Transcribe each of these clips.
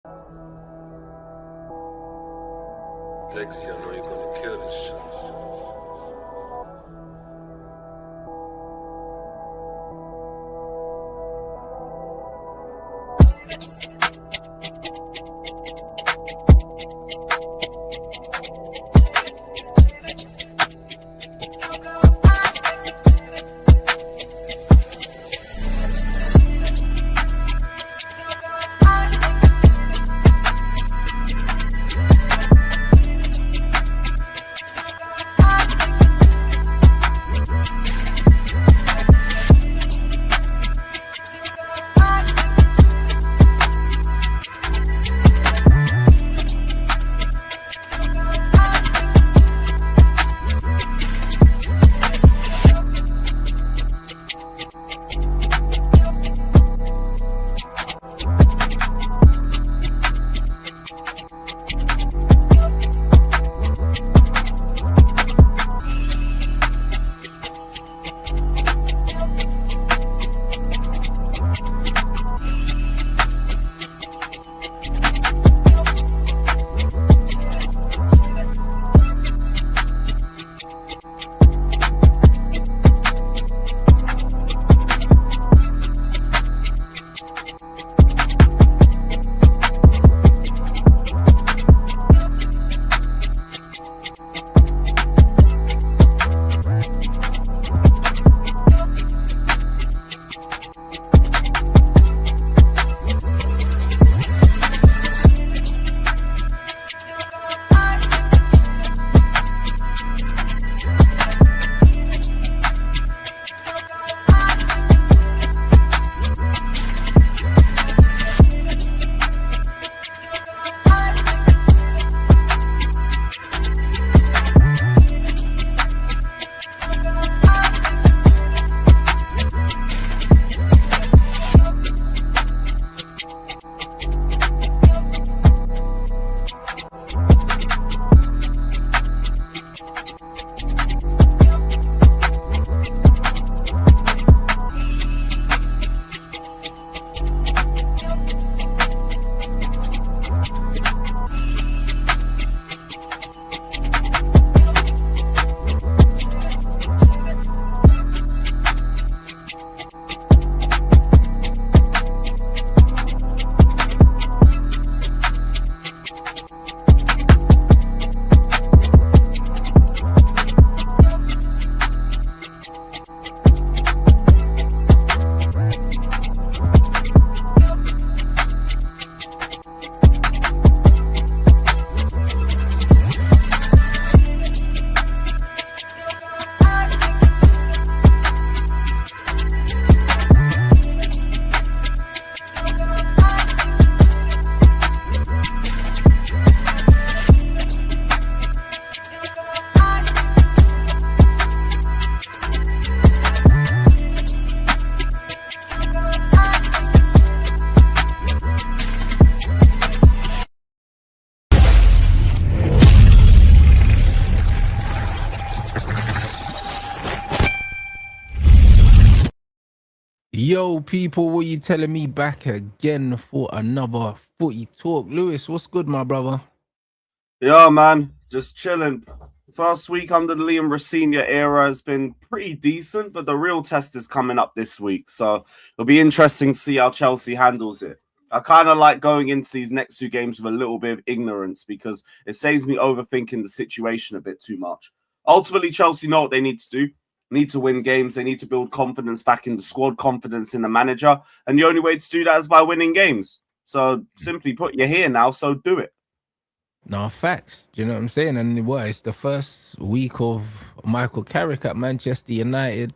Dexy, I know you're gonna kill this shit. Yo, people, what you telling me? Back again for another footy talk. Lewis, what's good, my brother? Yeah, man, just chilling. First week under the Liam Rosenior era has been pretty decent, but the real test is coming up this week. So it'll be interesting to see how Chelsea handles it. I kind of like going into these next two games with a little bit of ignorance because it saves me overthinking the situation a bit too much. Ultimately, Chelsea know what they need to do. Need to win games. They need to build confidence back in the squad, confidence in the manager. And the only way to do that is by winning games. So simply put, you're here now, so do it. No, facts. Do you know what I'm saying? And it's the first week of Michael Carrick at Manchester United. Do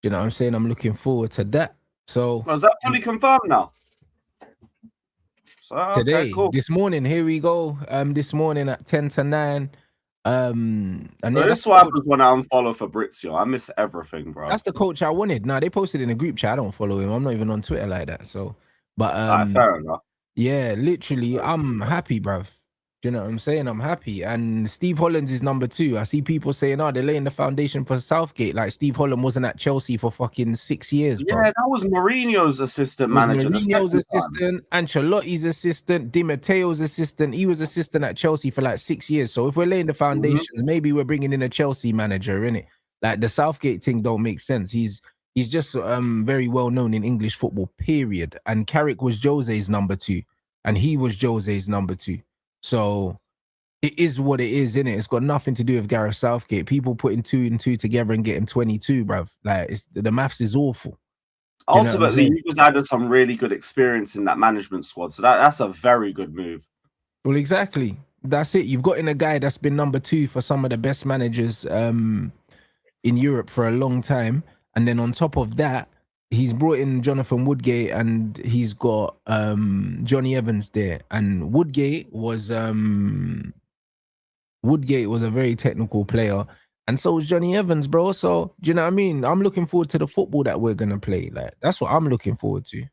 you know what I'm saying? I'm looking forward to that. So is that fully confirmed now? So, today, cool. this morning, here we go. This morning at 10 to 9. And this is what happens when I unfollow Fabrizio. I miss everything, bro. That's the coach I wanted. Now they posted in a group chat. I don't follow him. I'm not even on Twitter like that. So, but fair enough. Yeah, literally, I'm happy, bruv. Do Do you know what I'm saying? I'm happy. And Steve Holland's is number 2. I see people saying, they're laying the foundation for Southgate. Like Steve Holland wasn't at Chelsea for fucking 6 years, bro. Yeah, that was Mourinho's assistant manager. Mourinho's assistant, Ancelotti's assistant, Di Matteo's assistant. He was assistant at Chelsea for like 6 years. So if we're laying the foundations, maybe we're bringing in a Chelsea manager, innit? Like the Southgate thing don't make sense. He's just very well known in English football, period. And Carrick was Jose's number 2, and he was Jose's number 2. So it is what it is, innit? It's got nothing to do with Gareth Southgate. People putting 2 and 2 together and getting 22, bruv. Like the maths is awful. Ultimately, you just added some really good experience in that management squad. So that's a very good move. Well, exactly. That's it. You've got in a guy that's been number 2 for some of the best managers in Europe for a long time. And then on top of that, he's brought in Jonathan Woodgate, and he's got Johnny Evans there. And Woodgate was a very technical player, and so was Johnny Evans, bro. So do you know what I mean? I'm looking forward to the football that we're gonna play. Like that's what I'm looking forward to.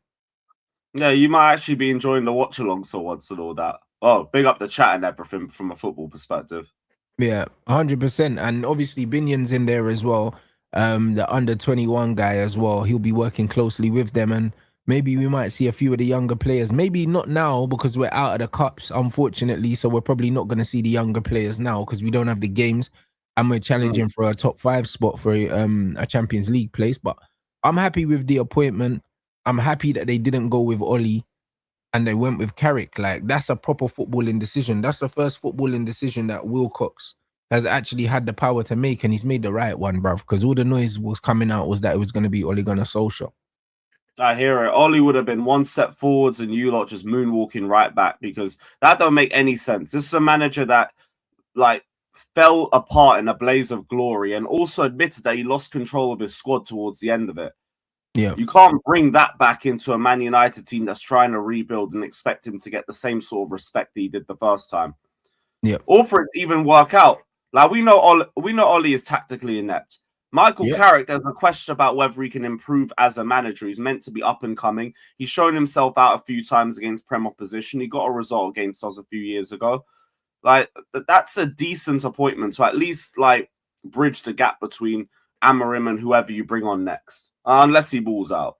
Yeah, you might actually be enjoying the watch alongs for once and all that. Oh, big up the chat and everything from a football perspective. Yeah, 100%. And obviously Binion's in there as well. The under 21 guy as well. He'll be working closely with them, and maybe we might see a few of the younger players. Maybe not now because we're out of the cups, unfortunately. So we're probably not going to see the younger players now because we don't have the games, and we're challenging for a top 5 spot for a Champions League place. But I'm happy with the appointment. I'm happy that they didn't go with Oli and they went with Carrick. Like that's a proper footballing decision. That's the first footballing decision that Wilcox has actually had the power to make, and he's made the right one, bruv, because all the noise was coming out was that it was going to be Ole Gunnar Solskjaer. I hear it. Oli would have been one step forwards and you lot just moonwalking right back, because that don't make any sense. This is a manager that like fell apart in a blaze of glory and also admitted that he lost control of his squad towards the end of it. Yeah, you can't bring that back into a Man United team that's trying to rebuild and expect him to get the same sort of respect that he did the first time. Yeah, or for it to even work out. Like we know Oli is tactically inept. Michael Carrick, there's a question about whether he can improve as a manager. He's meant to be up and coming. He's shown himself out a few times against Prem opposition. He got a result against us a few years ago. Like that's a decent appointment to at least like bridge the gap between Amorim and whoever you bring on next, unless he balls out.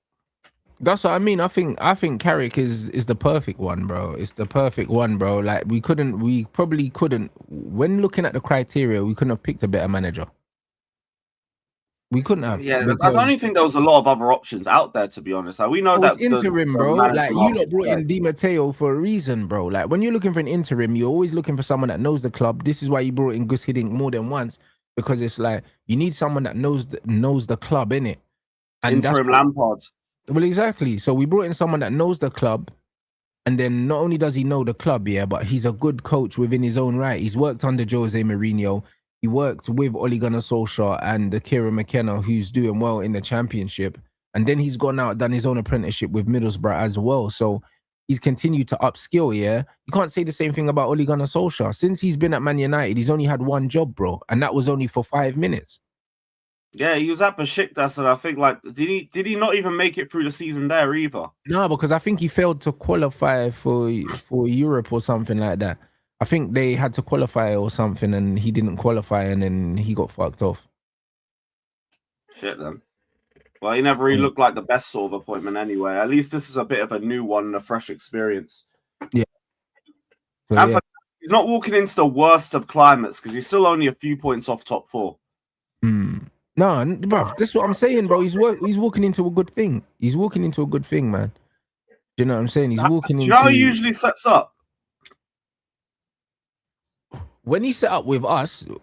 That's what I mean. I think Carrick is the perfect one, bro. It's the perfect one, bro. Like we probably couldn't, when looking at the criteria, we couldn't have picked a better manager. We couldn't have. Yeah, I don't think there was a lot of other options out there, to be honest. Like we know that interim, bro. Like you lot brought in Di Matteo for a reason, bro. Like when you're looking for an interim, you're always looking for someone that knows the club. This is why you brought in Gus Hiddink more than once, because it's like you need someone that knows the club, innit? And interim Lampard. Well, exactly. So we brought in someone that knows the club, and then not only does he know the club, but he's a good coach within his own right. He's worked under Jose Mourinho. He worked with Ole Gunnar Solskjaer and Kieran McKenna, who's doing well in the Championship. And then he's gone out, done his own apprenticeship with Middlesbrough as well. So he's continued to upskill, You can't say the same thing about Ole Gunnar Solskjaer. Since he's been at Man United, he's only had one job, bro. And that was only for 5 minutes. Yeah, he was at Besiktas, and I think like did he not even make it through the season there either? No, because I think he failed to qualify for Europe or something like that. I think they had to qualify or something, and he didn't qualify, and then he got fucked off. Shit, then. Well, he never really looked like the best sort of appointment anyway. At least this is a bit of a new one and a fresh experience. Yeah. So, he's not walking into the worst of climates because he's still only a few points off top 4. No, bro, that's what I'm saying, bro. He's walking into a good thing. He's walking into a good thing, man. Do you know what I'm saying? He's walking into... Do you know how he usually sets up? When he set up with us, do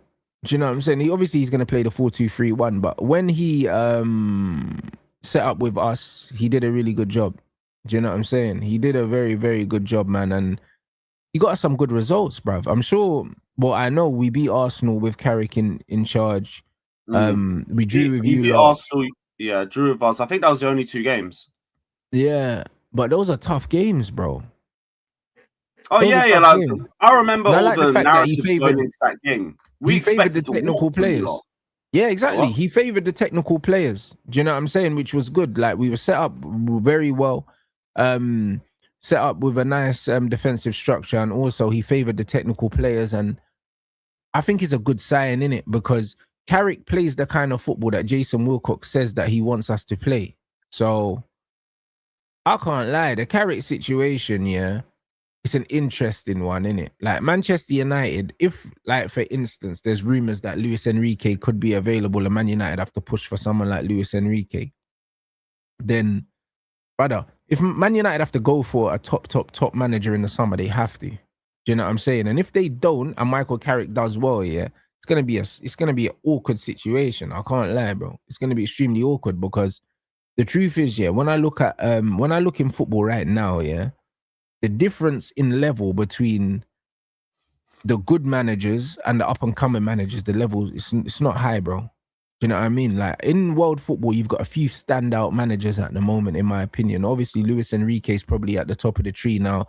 you know what I'm saying? He's going to play the 4-2-3-1, but when he set up with us, he did a really good job. Do you know what I'm saying? He did a very, very good job, man, and he got us some good results, bruv. I'm sure... Well, I know we beat Arsenal with Carrick in charge. We drew with you lot. Arsenal, drew with us. I think that was the only 2 games. Yeah, but those are tough games, bro. Oh, like I remember all the narratives going into that game. We expected the technical players. Yeah, exactly. What? He favored the technical players. Do you know what I'm saying? Which was good. Like we were set up very well. set up with a nice defensive structure, and also he favoured the technical players, and I think it's a good sign in it because Carrick plays the kind of football that Jason Wilcox says that he wants us to play. So I can't lie, the Carrick situation, yeah, it's an interesting one, innit? Like Manchester United, if like for instance, there's rumours that Luis Enrique could be available and Man United have to push for someone like Luis Enrique, then brother, if Man United have to go for a top manager in the summer, they have to. Do you know what I'm saying? And if they don't, and Michael Carrick does well, yeah, it's gonna be an awkward situation. I can't lie, bro. It's gonna be extremely awkward because the truth is, yeah, when I look in football right now, yeah, the difference in level between the good managers and the up and coming managers, the level it's not high, bro. Do you know what I mean? Like in world football, you've got a few standout managers at the moment, in my opinion. Obviously, Luis Enrique is probably at the top of the tree now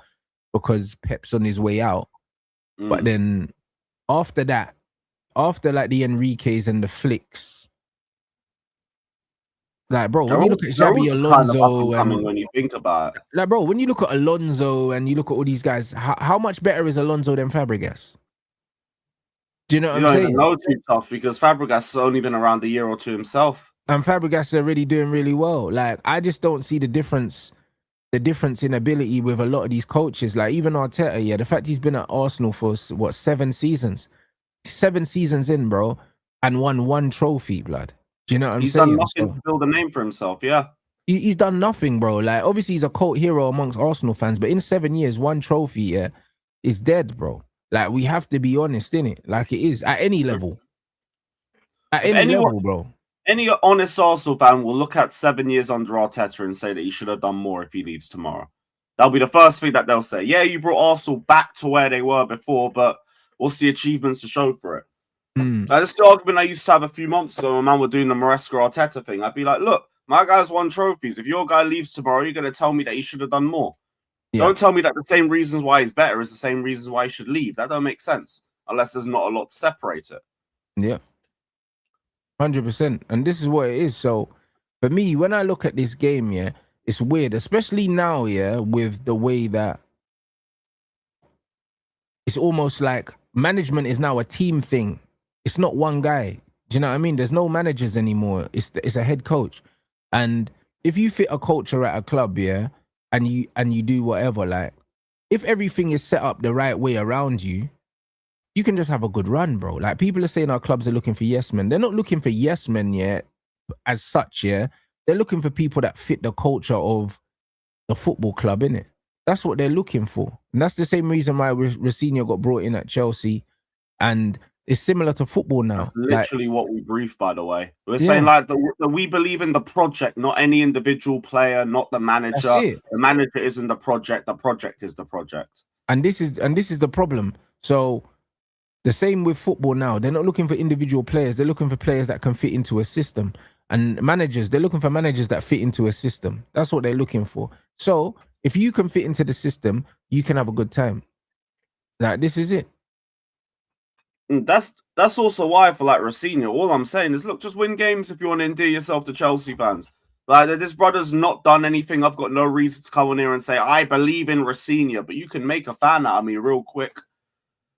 because Pep's on his way out. But then after that, after like the Enriques and the Flicks, like bro, when you look at Xabi Alonso and when you think about it, like bro, when you look at Alonso and you look at all these guys, how much better is Alonso than Fabregas? Do you know what I'm saying? You don't know too tough because Fabregas has only been around a year or two himself. And Fabregas is already doing really well. Like, I just don't see the difference in ability with a lot of these coaches. Like, even Arteta, yeah, the fact he's been at Arsenal for, what, 7 seasons? 7 seasons in, bro, and won 1 trophy, blood. Do you know what I'm saying? He's done nothing to build a name for himself, yeah. He's done nothing, bro. Like, obviously, he's a cult hero amongst Arsenal fans, but in 7 years, 1 trophy, yeah, is dead, bro. Like, we have to be honest, innit? Like, it is, at any level. At any level, bro. Any honest Arsenal fan will look at 7 years under Arteta and say that he should have done more if he leaves tomorrow. That'll be the first thing that they'll say. Yeah, you brought Arsenal back to where they were before, but what's the achievements to show for it? That's the argument I used to have a few months ago when man were doing the Maresca Arteta thing. I'd be like, look, my guy's won trophies. If your guy leaves tomorrow, you're going to tell me that he should have done more. Yeah. Don't tell me that the same reasons why he's better is the same reasons why he should leave. That don't make sense unless there's not a lot to separate it. Yeah. 100%. And this is what it is. So for me, when I look at this game, yeah, it's weird, especially now, yeah, with the way that it's almost like management is now a team thing. It's not one guy. Do you know what I mean? There's no managers anymore. It's a head coach. And if you fit a culture at a club, yeah, and you do whatever, like if everything is set up the right way around you, you can just have a good run, bro. Like people are saying our clubs are looking for yes men. They're not looking for yes men yet, as such, yeah. They're looking for people that fit the culture of the football club, innit? That's what they're looking for. And that's the same reason why Rossinho got brought in at Chelsea. And it's similar to football now. That's literally what we briefed, by the way. We're saying like we believe in the project, not any individual player, not the manager. The manager isn't the project is the project. And this is the problem. So the same with football now. They're not looking for individual players. They're looking for players that can fit into a system. And managers, they're looking for managers that fit into a system. That's what they're looking for. So if you can fit into the system, you can have a good time. Like, this is it. That's also why I feel like Rossinho, all I'm saying is, look, just win games if you want to endear yourself to Chelsea fans. Like, this brother's not done anything. I've got no reason to come in here and say, I believe in Rossinho, but you can make a fan out of me real quick.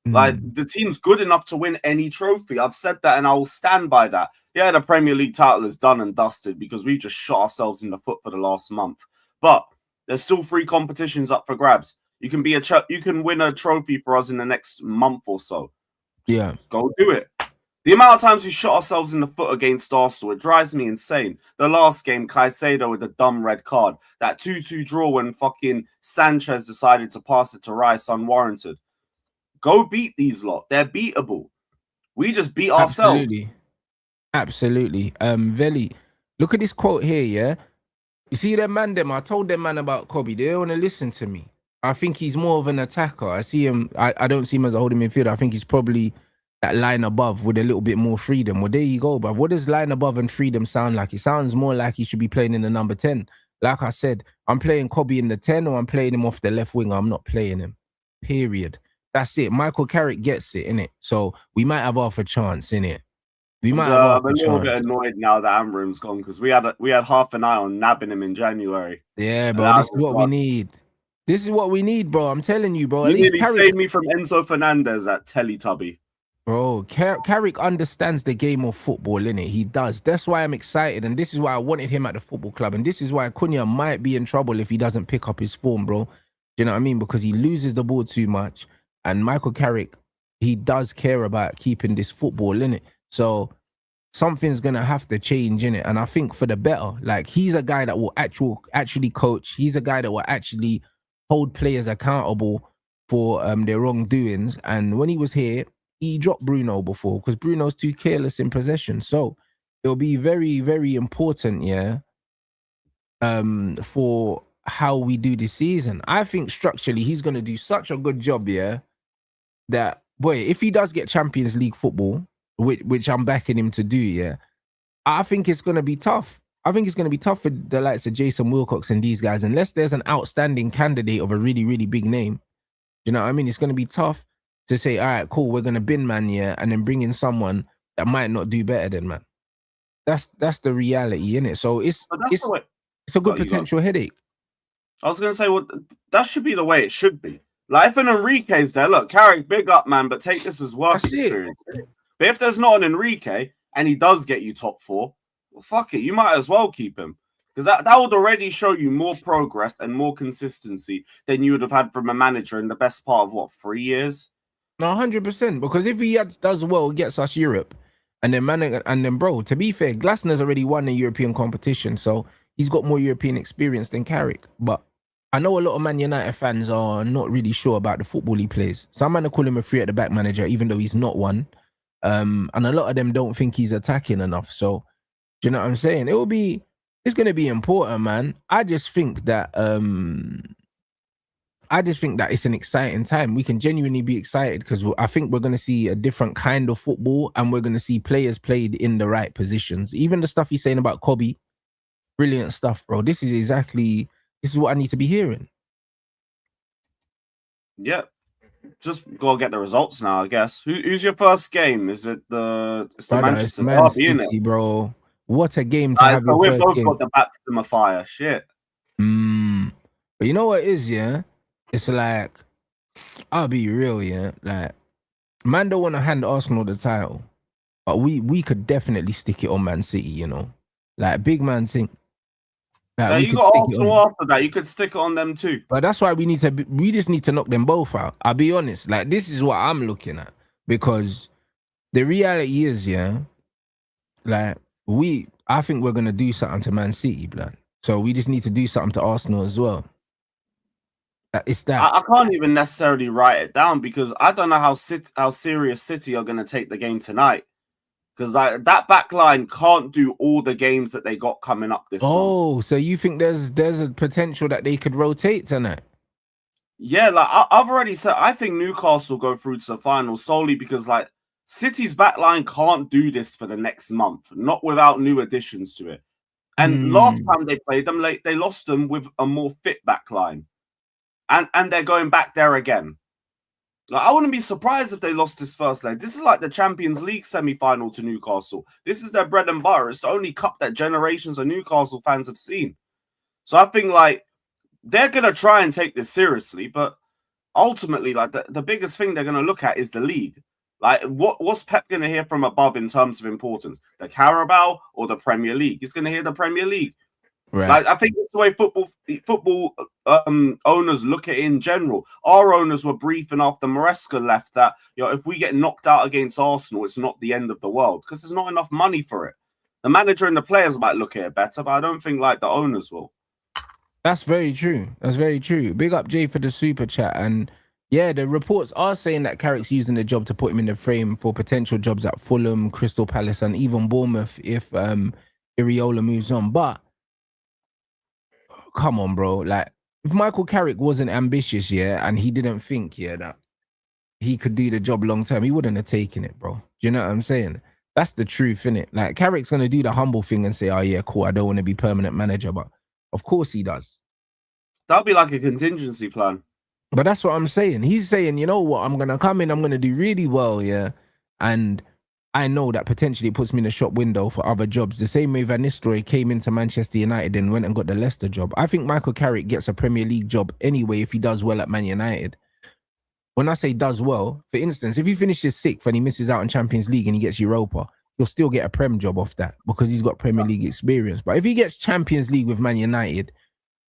Like, the team's good enough to win any trophy. I've said that and I will stand by that. Yeah, the Premier League title is done and dusted because we've just shot ourselves in the foot for the last month. But there's still 3 competitions up for grabs. You can you can win a trophy for us in the next month or so. Yeah. Go do it. The amount of times we shot ourselves in the foot against Arsenal, it drives me insane. The last game, Caicedo with a dumb red card. That 2-2 draw when fucking Sanchez decided to pass it to Rice unwarranted. Go beat these lot. They're beatable. We just beat ourselves. Absolutely. Veli, look at this quote here, yeah? You see them man, I told them man about Kobe. They don't want to listen to me. I think he's more of an attacker. I see him, I don't see him as a holding midfielder. I think he's probably that line above with a little bit more freedom. Well, there you go, but what does line above and freedom sound like? It sounds more like he should be playing in the number 10. Like I said, I'm playing Kobe in the 10 or I'm playing him off the left wing. I'm not playing him. Period. That's it. Michael Carrick gets it, innit? So we might have half a chance, innit? We might have half a chance. I'm a little bit annoyed now that Amram's gone because we had half an eye on nabbing him in January. Yeah, bro, this is what we need. This is what we need, bro. I'm telling you, bro. At You least nearly saved me from Enzo Fernandez at Teletubby. Bro, Carrick understands the game of football, innit? He does. That's why I'm excited, and this is why I wanted him at the football club, and this is why Cunha might be in trouble if he doesn't pick up his form, bro. Do you know what I mean? Because he loses the ball too much, and Michael Carrick, he does care about keeping this football, innit? So something's gonna have to change, innit? And I think for the better. Like, he's a guy that will actually coach. He's a guy that will actually hold players accountable for their wrongdoings. And when he was here, he dropped Bruno before because Bruno's too careless in possession. So it'll be very, very important, yeah, for how we do this season. I think structurally he's going to do such a good job, yeah, that, boy, if he does get Champions League football, which I'm backing him to do, yeah, I think it's going to be tough. I think it's going to be tough for the likes of Jason Wilcox and these guys, unless there's an outstanding candidate of a really, really big name. You know what I mean? It's going to be tough to say, all right, cool, we're going to bin man, yeah, and then bring in someone that might not do better than man. That's the reality, innit? So it's a good potential headache. I was going to say, well, that should be the way it should be. Like, if an Enrique's there, look, Carrick, big up, man, but take this as work experience. But if there's not an Enrique and he does get you top 4, well, fuck it, you might as well keep him. Because that would already show you more progress and more consistency than you would have had from a manager in the best part of, what, 3 years? No, 100%. Because if he does well, gets us Europe, and then bro, to be fair, Glasner's already won the European competition, so he's got more European experience than Carrick. But I know a lot of Man United fans are not really sure about the football he plays. Some man call him a free at the back manager, even though he's not one. And a lot of them don't think he's attacking enough. So, do you know what I'm saying? It's going to be important, man. I just think that it's an exciting time. We can genuinely be excited because I think we're going to see a different kind of football, and we're going to see players played in the right positions. Even the stuff he's saying about Kobe, brilliant stuff, bro. This is what I need to be hearing. Yeah. Just gotta get the results now, I guess. Who's your first game? Is it the Manchester Derby, isn't it? Bro? What a game to have so your we've first both game. got the baptism of fire. Shit. But you know what it is, yeah? It's like, I'll be real, yeah? Like, man don't want to hand Arsenal the title, but we could definitely stick it on Man City, you know? Like, big man think. Like, you got Arsenal after that. You could stick it on them too. But that's why we just need to knock them both out. I'll be honest. Like, this is what I'm looking at. Because the reality is, yeah, like, I think we're going to do something to Man City, blood. So we just need to do something to Arsenal as well. It's that. I can't even necessarily write it down because I don't know how serious City are going to take the game tonight. Because that back line can't do all the games that they got coming up this month. Oh, so you think there's a potential that they could rotate tonight? Yeah, like I've already said, I think Newcastle go through to the final solely because, like, City's back line can't do this for the next month, not without new additions to it. And last time they played them, they lost them with a more fit back line. And they're going back there again. Like, I wouldn't be surprised if they lost this first leg. This is like the Champions League semi-final to Newcastle. This is their bread and butter. It's the only cup that generations of Newcastle fans have seen. So I think, like, they're going to try and take this seriously, but ultimately, like, the biggest thing they're going to look at is the league. Like, what's Pep going to hear from above in terms of importance? The Carabao or the Premier League? He's going to hear the Premier League. Right. Like, I think it's the way football owners look at it in general. Our owners were briefing after Maresca left that, you know, if we get knocked out against Arsenal, it's not the end of the world because there's not enough money for it. The manager and the players might look at it better, but I don't think, like, the owners will. That's very true. That's very true. Big up Jay for the super chat. And yeah, the reports are saying that Carrick's using the job to put him in the frame for potential jobs at Fulham, Crystal Palace, and even Bournemouth if Iriola moves on. But come on, bro. Like, if Michael Carrick wasn't ambitious, yeah, and he didn't think, yeah, that he could do the job long term, he wouldn't have taken it, bro. Do you know what I'm saying? That's the truth, innit? Like, Carrick's going to do the humble thing and say, oh, yeah, cool, I don't want to be permanent manager. But of course he does. That'll be like a contingency plan. But that's what I'm saying. He's saying, you know what, I'm going to come in, I'm going to do really well, yeah, and I know that potentially it puts me in the shop window for other jobs. The same way Van Nistelrooy came into Manchester United and went and got the Leicester job. I think Michael Carrick gets a Premier League job anyway if he does well at Man United. When I say does well, for instance, if he finishes 6th and he misses out on Champions League and he gets Europa, he'll still get a Prem job off that because he's got Premier League experience. But if he gets Champions League with Man United,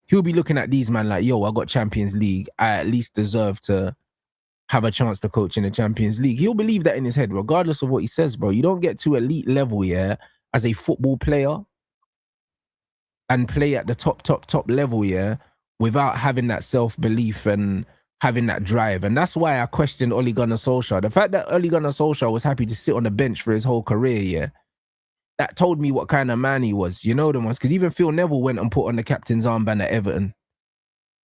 he'll be looking at these man like, yo, I got Champions League. I at least deserve to have a chance to coach in the Champions League. He'll believe that in his head, regardless of what he says, bro. You don't get to elite level, yeah, as a football player and play at the top level, yeah, without having that self-belief and having that drive. And that's why I questioned Ole Gunnar Solskjaer. The fact that Ole Gunnar Solskjaer was happy to sit on the bench for his whole career, yeah, that told me what kind of man he was. You know the ones, because even Phil Neville went and put on the captain's armband at Everton.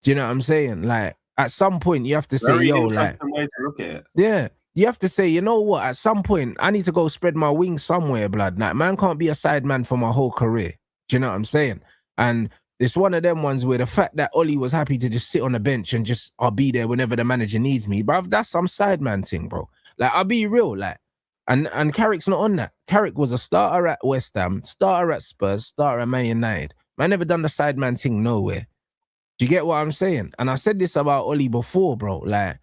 Do you know what I'm saying? Like, at some point, you have to say, yo, like, way to look at it. Yeah, you have to say, you know what? At some point, I need to go spread my wings somewhere, blood. Like, man can't be a side man for my whole career. Do you know what I'm saying? And it's one of them ones where the fact that Ollie was happy to just sit on the bench and just, I'll be there whenever the manager needs me, bruv, that's some side man thing, bro. Like, I'll be real, like, and Carrick's not on that. Carrick was a starter at West Ham, starter at Spurs, starter at Man United. Man never done the side man thing nowhere. Do you get what I'm saying? And I said this about Ollie before, bro. Like,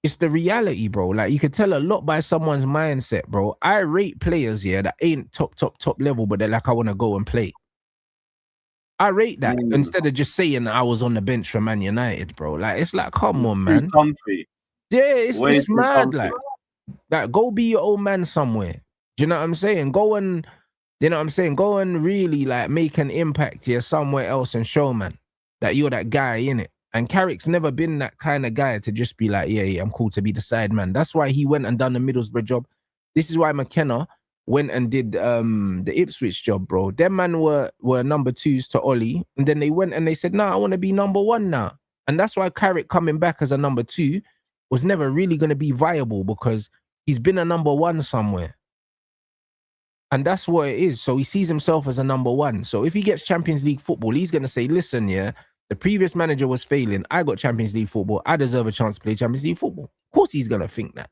it's the reality, bro. Like, you could tell a lot by someone's mindset, bro. I rate players here that ain't top level, but they're like, I want to go and play. I rate that instead of just saying I was on the bench for Man United, bro. Like, it's like, come on, man. Comfy. Yeah, it's mad. Like, go be your old man somewhere. Do you know what I'm saying? Go and, you know what I'm saying? Go and really, like, make an impact here somewhere else and show, man, that you're that guy, innit? And Carrick's never been that kind of guy to just be like, yeah, I'm cool to be the side man. That's why he went and done the Middlesbrough job. This is why McKenna went and did the Ipswich job, bro. Them man were number 2s to Ollie. And then they went and they said, nah, I want to be number 1 now. And that's why Carrick coming back as a number 2 was never really going to be viable because he's been a number 1 somewhere. And that's what it is. So he sees himself as a number 1. So if he gets Champions League football, he's going to say, listen, yeah, the previous manager was failing. I got Champions League football. I deserve a chance to play Champions League football. Of course he's going to think that.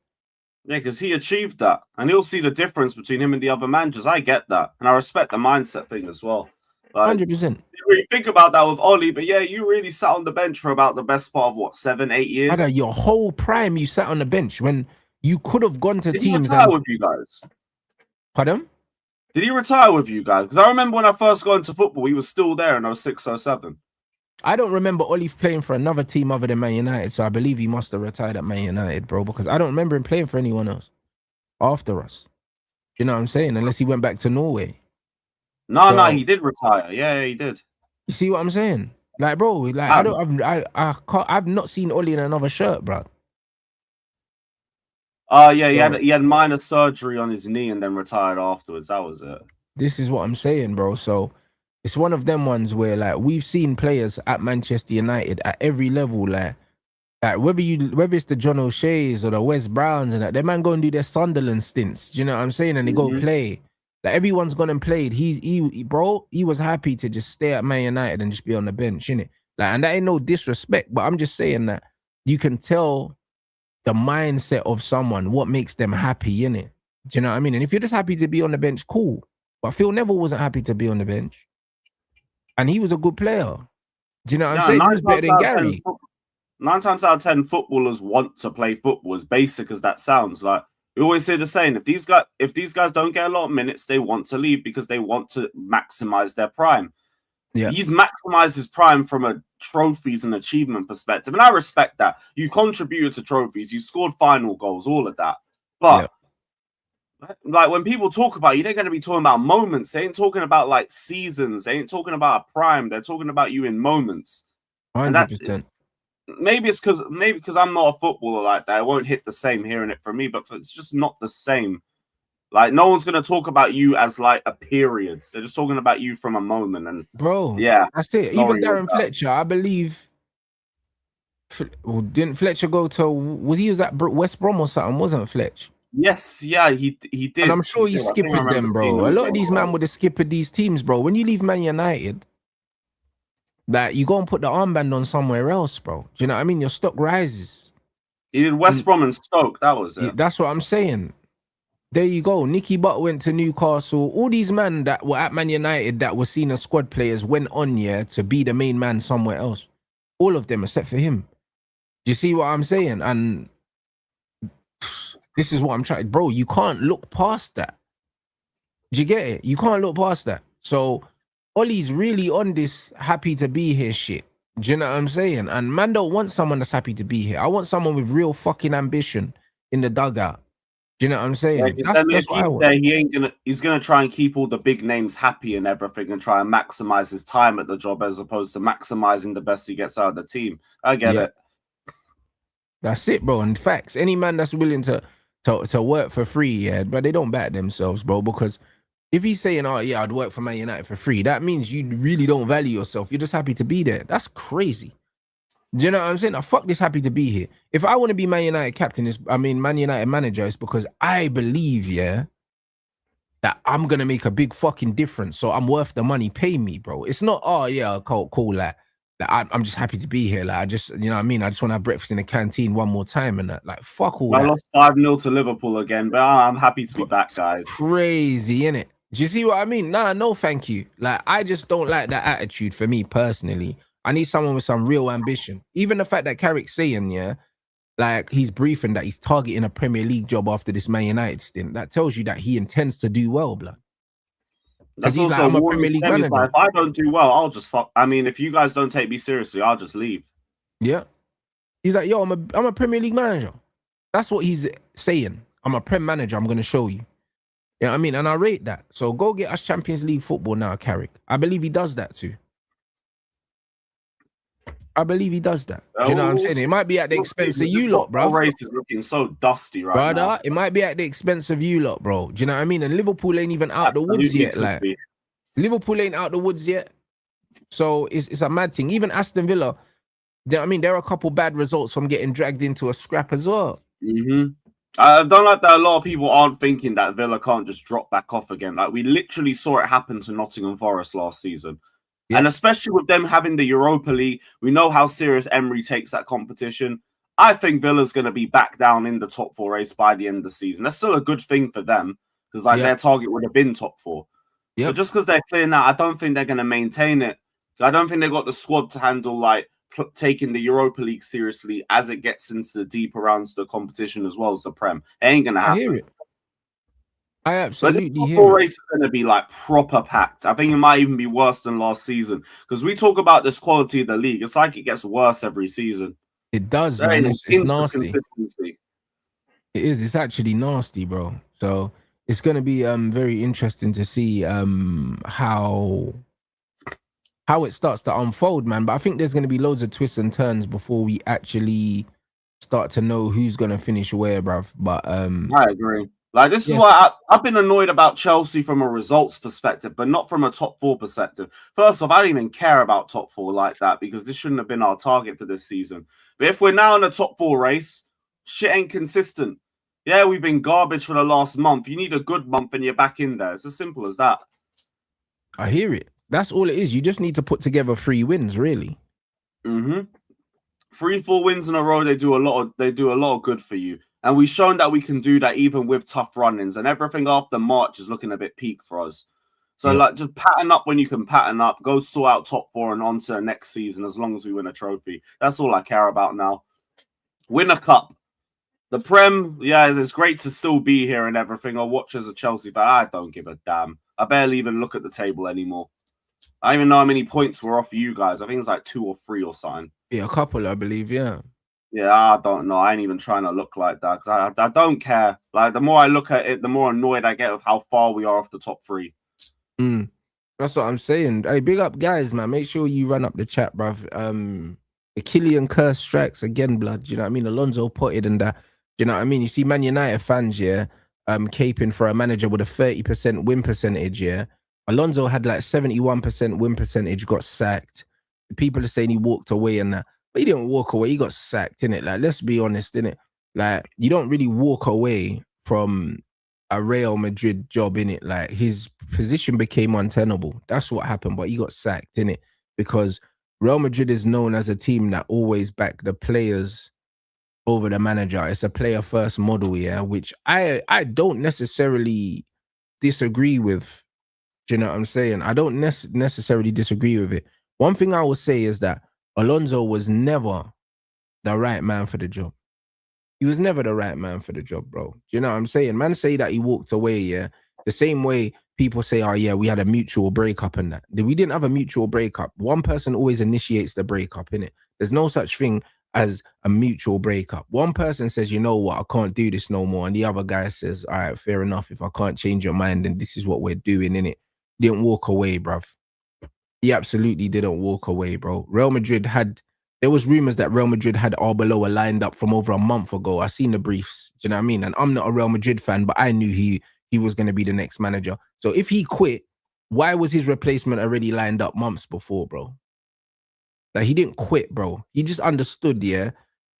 Yeah, because he achieved that. And he'll see the difference between him and the other managers. I get that. And I respect the mindset thing as well. Like, 100%. You really think about that with Ollie, but yeah, you really sat on the bench for about the best part of, what, 7-8 years? Brother, your whole prime, you sat on the bench when you could have gone to Did teams. Did he retire with you guys? Pardon? Did he retire with you guys? Because I remember when I first got into football, he was still there in 06, 07. I don't remember Ollie playing for another team other than Man United, so I believe he must have retired at Man United, bro, because I don't remember him playing for anyone else after us. You know what I'm saying? Unless he went back to Norway. No, he did retire. Yeah, he did. You see what I'm saying? Like, bro, like I've not seen Ollie in another shirt, bro. Yeah, he had minor surgery on his knee and then retired afterwards. That was it. This is what I'm saying, bro. So it's one of them ones where, like, we've seen players at Manchester United at every level, like whether it's the John O'Shea's or the West Browns and that, them man go and do their Sunderland stints. Do you know what I'm saying? And they go play. Like, everyone's gone and played. He was happy to just stay at Man United and just be on the bench, innit? Like, and that ain't no disrespect, but I'm just saying that you can tell the mindset of someone, what makes them happy, innit? Do you know what I mean? And if you're just happy to be on the bench, cool. But Phil Neville wasn't happy to be on the bench. And he was a good player. Do you know what I'm saying? He was better than Gary. 9 times out of 10, footballers want to play football, as basic as that sounds. Like, we always say the saying, if these guys don't get a lot of minutes, they want to leave because they want to maximize their prime. Yeah. He's maximized his prime from a trophies and achievement perspective. And I respect that. You contributed to trophies, you scored final goals, all of that. But like, when people talk about you, they're going to be talking about moments. They ain't talking about like seasons. They ain't talking about a prime. They're talking about you in moments. 100%. Maybe it's because I'm not a footballer like that. It won't hit the same hearing it from me, but it's just not the same. Like, no one's going to talk about you as like a period. They're just talking about you from a moment. And bro, yeah, that's it. Even Darren Fletcher, I believe. Didn't Fletcher go to? Was he at West Brom or something? Wasn't Fletch? Yes, yeah, he did. And I'm sure he skipped them, bro. A lot of these men would have skipped these teams, bro. When you leave Man United, that you go and put the armband on somewhere else, bro. Do you know what I mean? Your stock rises. He did West Brom and Stoke. That was it. That's what I'm saying. There you go. Nicky Butt went to Newcastle. All these men that were at Man United that were seen as squad players went on, to be the main man somewhere else. All of them except for him. Do you see what I'm saying? And this is what I'm trying. Bro, you can't look past that. Do you get it? You can't look past that. So Ollie's really on this happy to be here shit. Do you know what I'm saying? And man don't want someone that's happy to be here. I want someone with real fucking ambition in the dugout. Do you know what I'm saying? Yeah, that's what I want. He's gonna try and keep all the big names happy and everything, and try and maximize his time at the job as opposed to maximizing the best he gets out of the team. I get it. That's it, bro. And facts. Any man that's willing to work for free, but they don't back themselves, bro. Because if he's saying, "Oh yeah, I'd work for Man United for free," that means you really don't value yourself. You're just happy to be there. That's crazy. Do you know what I'm saying? Fuck this happy to be here. If I want to be Man United captain, Man United manager, it's because I believe, that I'm gonna make a big fucking difference. So I'm worth the money. Pay me, bro. It's not, oh yeah, cool. Like I'm just happy to be here. Like I just, you know what I mean? I just want to have breakfast in the canteen one more time and that. Like fuck all that. I lost 5-0 to Liverpool again, but I'm happy to be back, guys. Crazy, innit? Do you see what I mean? Nah, no, thank you. Like I just don't like that attitude for me personally. I need someone with some real ambition. Even the fact that Carrick's saying, like he's briefing that he's targeting a Premier League job after this Man United stint. That tells you that he intends to do well, blood. That's also I'm a Premier League manager. Like, if I don't do well, I'll just fuck. I mean, if you guys don't take me seriously, I'll just leave. Yeah. He's like, yo, I'm a Premier League manager. That's what he's saying. I'm a Prem manager. I'm going to show you. You know what I mean? And I rate that. So go get us Champions League football now, Carrick. I believe he does that too. I believe he does that. Do you know what I'm saying? It might be at the expense of you lot, bro. The race is looking so dusty right now. It might be at the expense of you lot, bro. Do you know what I mean? And Liverpool ain't even out the woods yet. Like Liverpool ain't out the woods yet. So it's a mad thing. Even Aston Villa, there are a couple bad results from getting dragged into a scrap as well. I don't like that a lot of people aren't thinking that Villa can't just drop back off again. Like we literally saw it happen to Nottingham Forest last season. Yeah. And especially with them having the Europa League, we know how serious Emery takes that competition. I think Villa's going to be back down in the top 4 race by the end of the season. That's still a good thing for them because their target would have been top 4. But just because they're clear now, I don't think they're going to maintain it. I don't think they've got the squad to handle like taking the Europa League seriously as it gets into the deeper rounds of the competition as well as the Prem. It ain't going to happen. I hear it. I absolutely hear it. The top 4 race is going to be like proper packed. I think it might even be worse than last season because we talk about this quality of the league. It's like it gets worse every season. It does, man. It's nasty. It is. It's actually nasty, bro. So it's going to be very interesting to see how it starts to unfold, man. But I think there's going to be loads of twists and turns before we actually start to know who's going to finish where, bruv. But I agree. Like, this is why I've been annoyed about Chelsea from a results perspective, but not from a top 4 perspective. First off, I don't even care about top 4 like that because this shouldn't have been our target for this season. But if we're now in a top 4 race, shit ain't consistent. Yeah, we've been garbage for the last month. You need a good month and you're back in there. It's as simple as that. I hear it. That's all it is. You just need to put together 3 wins, really. 3-4 wins in a row, they do a lot of good for you. And we've shown that we can do that even with tough run-ins. And everything after March is looking a bit peak for us. So, like, just pattern up when you can pattern up. Go sort out top 4 and on to the next season as long as we win a trophy. That's all I care about now. Win a cup. The Prem, it's great to still be here and everything. I'll watch as a Chelsea fan. I don't give a damn. I barely even look at the table anymore. I don't even know how many points we're off you guys. I think it's like 2 or 3 or something. Yeah, a couple, I believe, Yeah, I don't know. I ain't even trying to look like that because I don't care. Like, the more I look at it, the more annoyed I get with how far we are off the top 3. That's what I'm saying. Hey, big up, guys, man. Make sure you run up the chat, bruv. The Killian curse strikes again, blood. You know what I mean? Alonso potted and that. You know what I mean? You see Man United fans, caping for a manager with a 30% win percentage, Alonso had like 71% win percentage, got sacked. People are saying he walked away and that. But he didn't walk away. He got sacked, innit? Like, let's be honest, innit? Like, you don't really walk away from a Real Madrid job, innit? Like, his position became untenable. That's what happened. But he got sacked, innit? Because Real Madrid is known as a team that always back the players over the manager. It's a player first model, yeah, which I don't necessarily disagree with. Do you know what I'm saying? I don't necessarily disagree with it. One thing I will say is that Alonso was never the right man for the job. He was never the right man for the job, bro. Do you know what I'm saying? Man say that he walked away, yeah. The same way people say, oh yeah, we had a mutual breakup and that. We didn't have a mutual breakup. One person always initiates the breakup, innit? There's no such thing as a mutual breakup. One person says, you know what, I can't do this no more. And the other guy says, all right, fair enough. If I can't change your mind, then this is what we're doing, innit? Didn't walk away, bruv. He absolutely didn't walk away, bro. There was rumors that Real Madrid had Arbeloa lined up from over a month ago. I seen the briefs. Do you know what I mean? And I'm not a Real Madrid fan, but I knew he was going to be the next manager. So if he quit, why was his replacement already lined up months before, bro? Like, he didn't quit, bro. He just understood, yeah,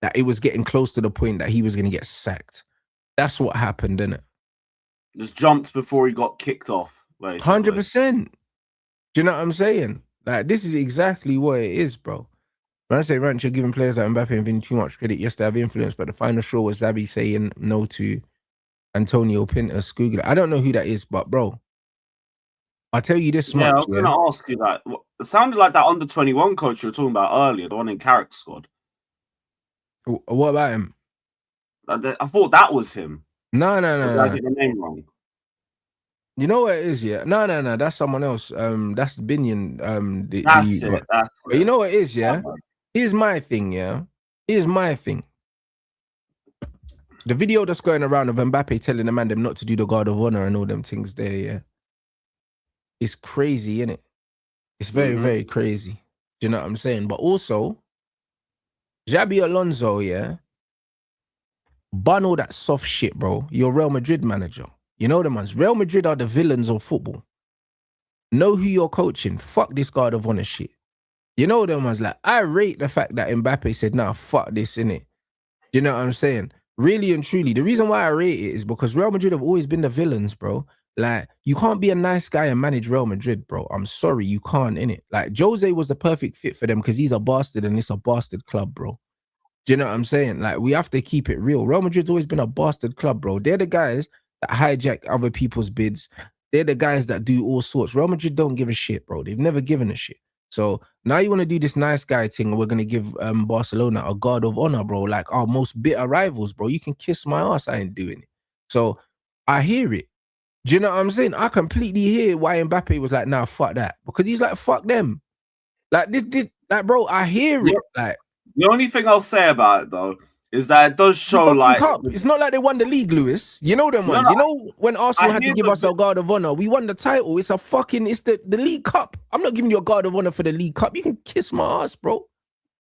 that it was getting close to the point that he was going to get sacked. That's what happened, didn't it? Just jumped before he got kicked off. 100%. Do you know what I'm saying? Like, this is exactly what it is, bro. When I say Rants, you're giving players like MBAPPE and Vini too much credit. Yes, they have influence, but the final straw was Xabi saying no to Antonio Pinto. Google it. I don't know who that is, but bro, I'll tell you this much. I was going to ask you that. It sounded like that under-21 coach you were talking about earlier, the one in Carrick squad. What about him? I thought that was him. No. Did I get the name wrong? You know what it is, yeah? No. That's someone else. That's Binion. That's it. But you know what it is, yeah? Here's my thing, yeah? Here's my thing. The video that's going around of MBAPPE telling the man them not to do the guard of honor and all them things there, yeah? It's crazy, innit? It's very, very crazy. Do you know what I'm saying? But also, Xabi Alonso, yeah? Bun all that soft shit, bro. You're Real Madrid manager. You know them ones. Real Madrid are the villains of football. Know who you're coaching. Fuck this guard of honor shit. You know them ones. Like, I rate the fact that MBAPPE said, nah, fuck this, innit? You know what I'm saying? Really and truly. The reason why I rate it is because Real Madrid have always been the villains, bro. Like, you can't be a nice guy and manage Real Madrid, bro. I'm sorry, you can't, innit? Like, Jose was the perfect fit for them because he's a bastard and it's a bastard club, bro. Do you know what I'm saying? Like, we have to keep it real. Real Madrid's always been a bastard club, bro. They're the guys that hijack other people's bids. They're the guys that do all sorts. Real Madrid don't give a shit, bro. They've never given a shit. So now you want to do this nice guy thing and we're going to give Barcelona a guard of honor, bro. Like our most bitter rivals, bro. You can kiss my ass. I ain't doing it. So I hear it. Do you know what I'm saying? I completely hear why MBAPPE was like, nah, fuck that. Because he's like, fuck them. Like, like, bro, I hear it. Like, the only thing I'll say about it, though, is that it does show, like... It's not like they won the league, Lewis. You know them ones. You know when Arsenal had to give us our guard of honor, we won the title. It's the League Cup. I'm not giving you a guard of honor for the League Cup. You can kiss my ass, bro.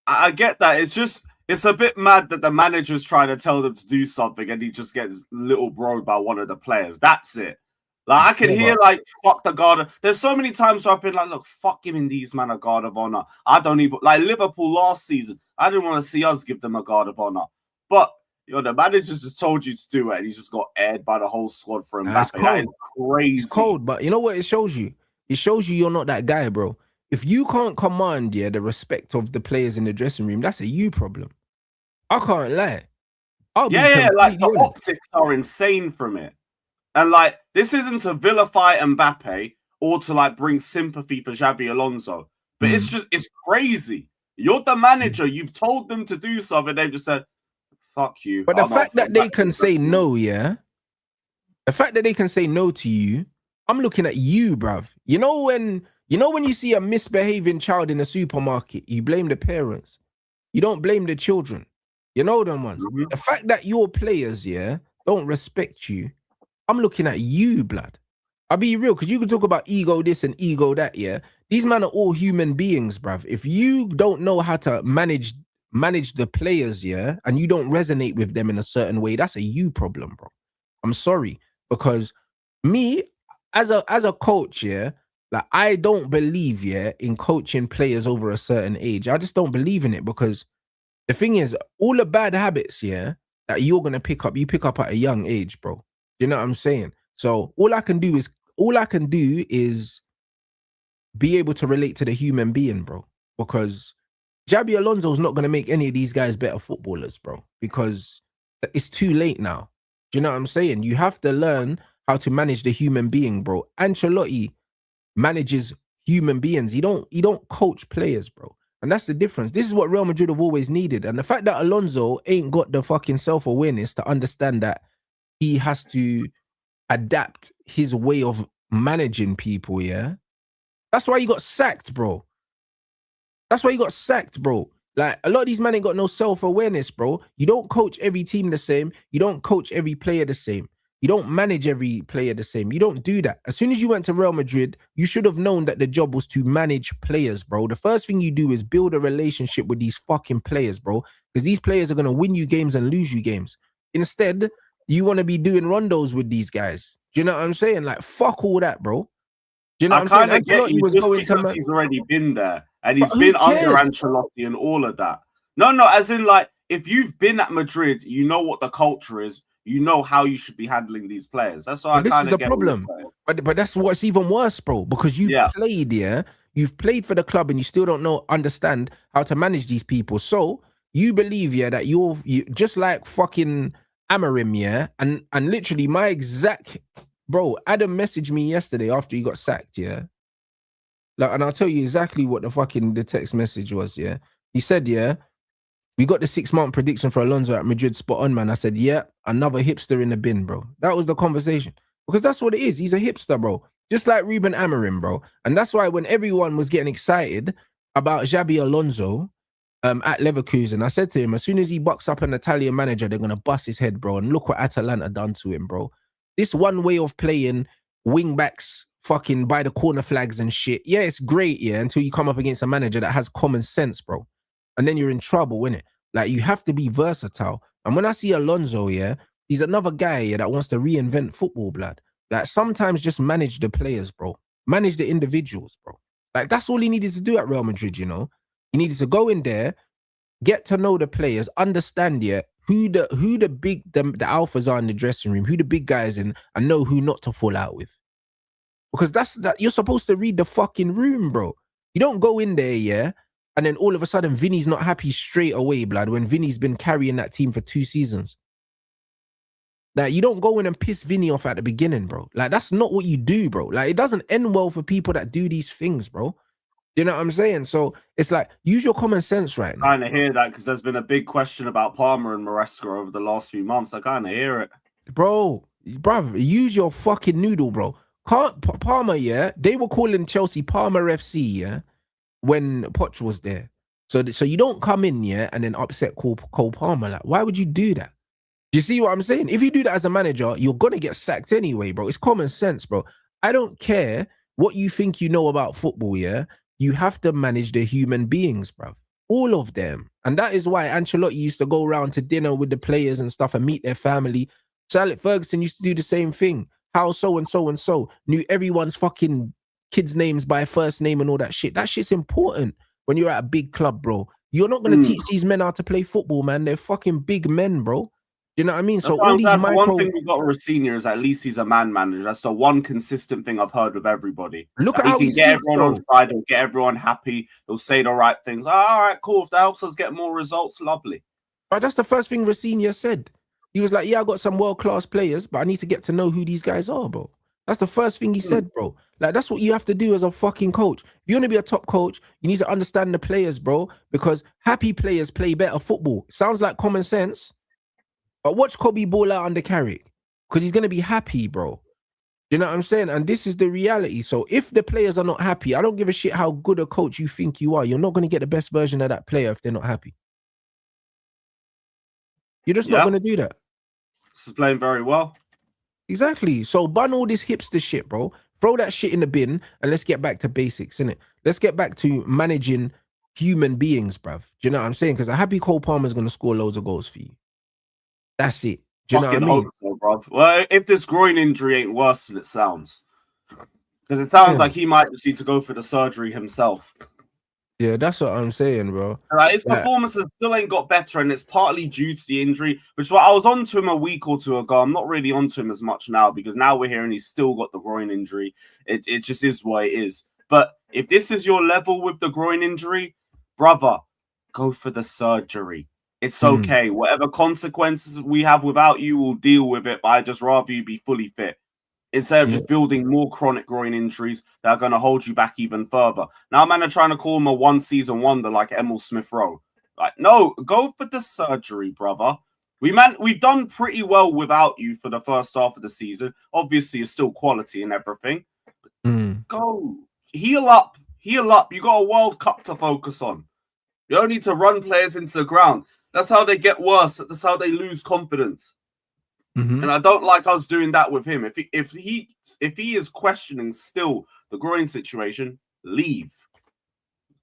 I get that. It's a bit mad that the manager's trying to tell them to do something and he just gets little broed by one of the players. That's it. Like, I can hear, like, fuck the guard. There's so many times where I've been like, look, fuck giving these men a guard of honor. I don't even... Like, Liverpool last season, I didn't want to see us give them a guard of honor. But, the manager just told you to do it, and he just got aired by the whole squad for him. That is crazy. It's cold, but you know what it shows you? It shows you you're not that guy, bro. If you can't command, the respect of the players in the dressing room, that's a you problem. I can't lie. Like, the optics are insane from it. And, like, this isn't to vilify MBAPPE or to, like, bring sympathy for Xabi Alonso. But it's crazy. You're the manager. You've told them to do something. They've just said, fuck you. But the fact that they can say no, the fact that they can say no to you, I'm looking at you, bruv. You know when you see a misbehaving child in a supermarket, you blame the parents. You don't blame the children. You know them ones. The fact that your players, don't respect you, I'm looking at you, blood. I'll be real, because you can talk about ego this and ego that, These men are all human beings, bruv. If you don't know how to manage the players, and you don't resonate with them in a certain way, that's a you problem, bro. I'm sorry, because me, as a coach, like, I don't believe, in coaching players over a certain age. I just don't believe in it, because the thing is, all the bad habits, that you're gonna pick up, you pick up at a young age, bro. You know what I'm saying? So all I can do is be able to relate to the human being, bro. Because Xabi Alonso's not going to make any of these guys better footballers, bro, because it's too late now. Do you know what I'm saying? You have to learn how to manage the human being, bro. Ancelotti manages human beings. He don't coach players, bro. And that's the difference. This is what Real Madrid have always needed. And the fact that Alonso ain't got the fucking self-awareness to understand that he has to adapt his way of managing people, yeah? That's why he got sacked, bro. That's why he got sacked, bro. Like, a lot of these men ain't got no self-awareness, bro. You don't coach every team the same. You don't coach every player the same. You don't manage every player the same. You don't do that. As soon as you went to Real Madrid, you should have known that the job was to manage players, bro. The first thing you do is build a relationship with these fucking players, bro. Because these players are going to win you games and lose you games. Instead, you want to be doing rondos with these guys. Do you know what I'm saying? Like, fuck all that, bro. Do you know what I'm saying? I get you, was just going because to he's already been there and he's But who been under cares? Ancelotti and all of that. No, as in, like, if you've been at Madrid, you know what the culture is. You know how you should be handling these players. That's why But I this is kind the of get problem. But that's what's even worse, bro. Because you've played, yeah. You've played for the club and you still don't understand how to manage these people. So you believe, yeah, that you just like fucking Amarim, yeah. And literally my exact bro, Adam messaged me yesterday after he got sacked, yeah. Like, and I'll tell you exactly what the text message was, yeah. He said, yeah, we got the 6-month prediction for Alonso at Madrid, spot on, man. I said, yeah, another hipster in the bin, bro. That was the conversation. Because that's what it is. He's a hipster, bro. Just like Ruben Amorim, bro. And that's why when everyone was getting excited about Xabi Alonso at Leverkusen, I said to him, as soon as he bucks up an Italian manager, they're going to bust his head, bro. And look what Atalanta done to him, bro. This one way of playing wing backs fucking by the corner flags and shit. Yeah, it's great, yeah, until you come up against a manager that has common sense, bro. And then you're in trouble, innit? Like, you have to be versatile. And when I see Alonso, yeah, he's another guy, yeah, that wants to reinvent football, blood. Like, sometimes just manage the players, bro. Manage the individuals, bro. Like, that's all he needed to do at Real Madrid, you know? He needed to go in there, get to know the players, understand, yeah, who the alphas are in the dressing room, who the big guys in, and know who not to fall out with. Because that you're supposed to read the fucking room, bro. You don't go in there, yeah, and then all of a sudden Vinny's not happy straight away, blood, when Vinny's been carrying that team for 2 seasons. Like, you don't go in and piss Vinny off at the beginning, bro. Like, that's not what you do, bro. Like, it doesn't end well for people that do these things, bro. You know what I'm saying? So it's like, use your common sense right now. I kind of hear that because there's been a big question about Palmer and Maresca over the last few months. I kind of hear it. Bro, use your fucking noodle, bro. Palmer, yeah, they were calling Chelsea Palmer FC, yeah, when Poch was there. So you don't come in, yeah, and then upset Cole Palmer. Like, why would you do that? Do you see what I'm saying? If you do that as a manager, you're gonna get sacked anyway, bro. It's common sense, bro. I don't care what you think you know about football, yeah. You have to manage the human beings, bro. All of them. And that is why Ancelotti used to go around to dinner with the players and stuff and meet their family. Sir Alex Ferguson used to do the same thing. How so and so and so knew everyone's fucking kids' names by first name and all that shit. That shit's important when you're at a big club, bro. You're not going to teach these men how to play football, man. They're fucking big men, bro. You know what I mean? So all these one thing we got with Senior is at least he's a man manager. That's the one consistent thing I've heard with everybody. Look at how he can get everyone on side, he'll get everyone happy, he'll say the right things. All right, cool. If that helps us get more results, lovely. But that's the first thing Rosenior said. He was like, yeah, I got some world-class players, but I need to get to know who these guys are, bro. That's the first thing he said, bro. Like, that's what you have to do as a fucking coach. If you want to be a top coach, you need to understand the players, bro, because happy players play better football. Sounds like common sense. But watch Kobe ball out under Carrick, because he's going to be happy, bro. You know what I'm saying? And this is the reality. So if the players are not happy, I don't give a shit how good a coach you think you are. You're not going to get the best version of that player if they're not happy. You're just not going to do that. This is playing very well. Exactly. So bun all this hipster shit, bro. Throw that shit in the bin and let's get back to basics, innit? Let's get back to managing human beings, bruv. Do you know what I'm saying? Because a happy Cole Palmer is going to score loads of goals for you. That's it. Do you know what I mean? So, bruv. Well, if this groin injury ain't worse than it sounds. Because it sounds like he might just need to go for the surgery himself. Yeah, that's what I'm saying, bro. His performances still ain't got better, and it's partly due to the injury, which is why I was on to him a week or two ago. I'm not really on to him as much now, because now we're hearing he's still got the groin injury. It just is what it is. But if this is your level with the groin injury, brother, go for the surgery. It's Mm. okay. Whatever consequences we have without you, we'll deal with it. But I just rather you be fully fit instead of just building more chronic groin injuries that are going to hold you back even further. Now, man, are trying to call him a one-season wonder like Emil Smith-Rowe. Like, no, go for the surgery, brother. We've done pretty well without you for the first half of the season. Obviously, it's still quality and everything. Mm. Go heal up. You got a World Cup to focus on. You don't need to run players into the ground. That's how they get worse. That's how they lose confidence. Mm-hmm. And I don't like us doing that with him. If he is questioning still the groin situation, leave.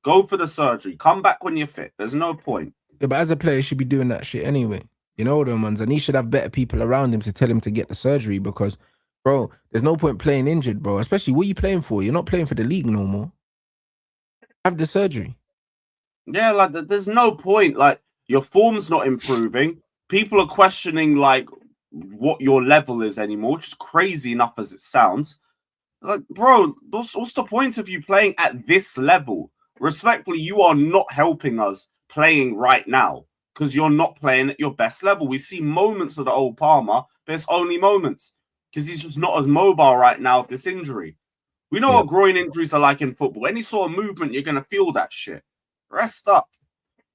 Go for the surgery. Come back when you're fit. There's no point. Yeah, but as a player, he should be doing that shit anyway. You know them ones, and he should have better people around him to tell him to get the surgery because, bro, there's no point playing injured, bro. Especially what are you playing for? You're not playing for the league no more. Have the surgery. Yeah, like there's no point. Like your form's not improving. People are questioning like what your level is anymore, which is crazy enough as it sounds. Like, bro, what's the point of you playing at this level? Respectfully, you are not helping us playing right now because you're not playing at your best level. We see moments of the old Palmer, but it's only moments because he's just not as mobile right now with this injury. We know what groin injuries are like in football. Any sort of movement, you're going to feel that shit. Rest up.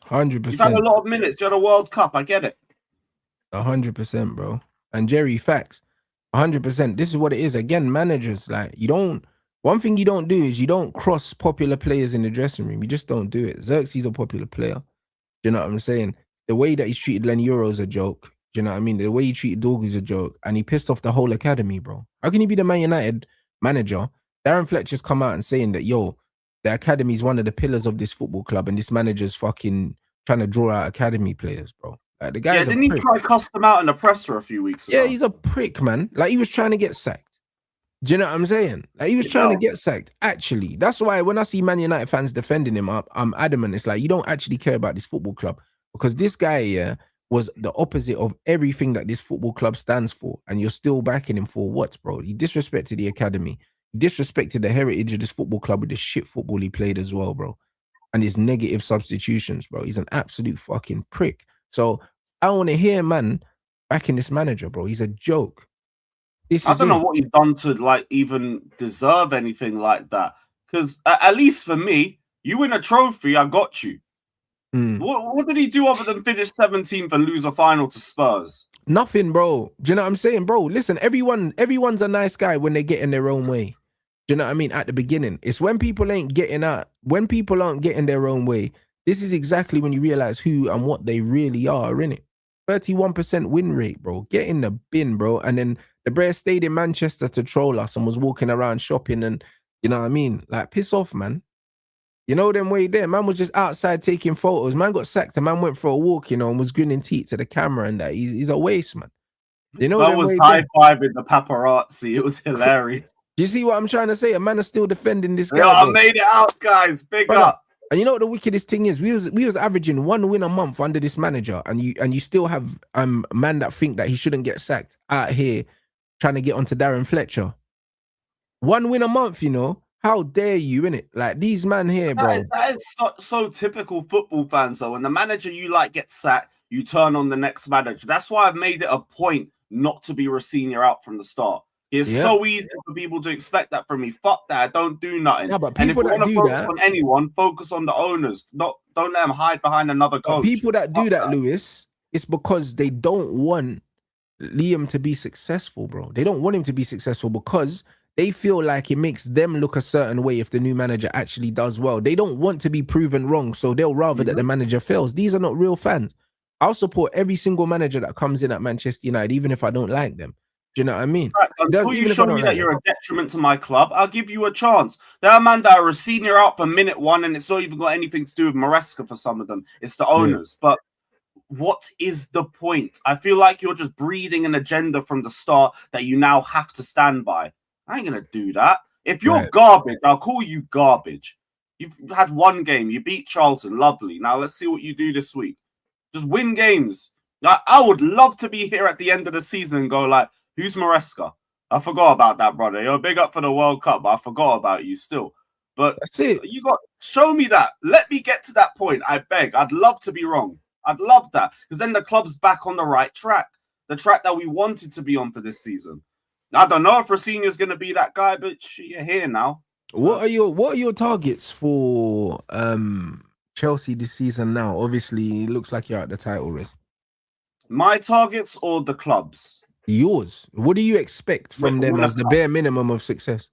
100%. You've had a lot of minutes. You had a World Cup. I get it. 100%, bro. And Jerry, facts. 100%. This is what it is. Again, managers, like, one thing you don't do is you don't cross popular players in the dressing room. You just don't do it. Xerxes a popular player. Do you know what I'm saying? The way that he's treated Len Euro's a joke. Do you know what I mean? The way he treated Dorgu's a joke. And he pissed off the whole academy, bro. How can he be the Man United manager? Darren Fletcher's come out and saying that, yo, the academy is one of the pillars of this football club and this manager's fucking trying to draw out academy players, bro. Like, the guy's didn't he try to cuss them out in the presser a few weeks ago? Yeah, he's a prick, man. Like, he was trying to get sacked. Do you know what I'm saying? Like, he was trying to get sacked. Actually, that's why when I see Man United fans defending him, I'm adamant. It's like, you don't actually care about this football club because this guy, was the opposite of everything that this football club stands for. And you're still backing him for what, bro? He disrespected the academy. He disrespected the heritage of this football club with the shit football he played as well, bro. And his negative substitutions, bro. He's an absolute fucking prick. So I want to hear, man, backing this manager, bro. He's a joke. I don't know what he's done to like even deserve anything like that. Because at least for me, you win a trophy, I got you. What did he do other than finish 17th and lose a final to Spurs? Nothing, bro. Do you know what I'm saying, bro? Listen, everyone's a nice guy when they get in their own way. Do you know what I mean? At the beginning, it's when people ain't getting out, when people aren't getting their own way. This is exactly when you realize who and what they really are, innit? 31% win rate, bro. Get in the bin, bro. And then the Bear stayed in Manchester to troll us and was walking around shopping and, you know what I mean? Like, piss off, man. You know them way there. Man was just outside taking photos. Man got sacked. A man went for a walk, you know, and was grinning teeth to the camera and that. He's a waste, man. You know that was high-fiving the paparazzi. It was hilarious. Do you see what I'm trying to say? A man is still defending this guy. Yeah, I made it out, guys. Big up. And you know what the wickedest thing is? We was averaging 1 win a month under this manager, and you still have a man that think that he shouldn't get sacked out here trying to get onto Darren Fletcher. 1 win a month, you know. How dare you, innit? Like, these man here, bro. That is so typical football fans, though. When the manager you like gets sacked, you turn on the next manager. That's why I've made it a point not to be Rosenior out from the start. It's so easy for people to expect that from me. Fuck that. Don't do nothing. Yeah, but and if you people want that to do focus that, on anyone, focus on the owners. Don't let them hide behind another coach. People that do that, Lewis, it's because they don't want Liam to be successful, bro. They don't want him to be successful because they feel like it makes them look a certain way if the new manager actually does well. They don't want to be proven wrong, so they'll rather that the manager fails. These are not real fans. I'll support every single manager that comes in at Manchester United, even if I don't like them. Do you know what I mean? Right, until you show me that you're a detriment to my club, I'll give you a chance. There are man that are a senior out for minute 1, and it's not even got anything to do with Maresca for some of them. It's the owners. But what is the point? I feel like you're just breeding an agenda from the start that you now have to stand by. I ain't going to do that. If you're garbage, I'll call you garbage. You've had 1 game. You beat Charlton. Lovely. Now let's see what you do this week. Just win games. I would love to be here at the end of the season and go like, who's Maresca? I forgot about that, brother. You're big up for the World Cup, but I forgot about you still. But That's it. you got show me that. Let me get to that point. I beg. I'd love to be wrong. I'd love that because then the club's back on the right track, the track that we wanted to be on for this season. I don't know if Rosenior's going to be that guy, but you're here now. What are your targets for Chelsea this season now? Obviously, it looks like you're at the title race. My targets or the clubs? Yours. What do you expect from them as the bare minimum of success?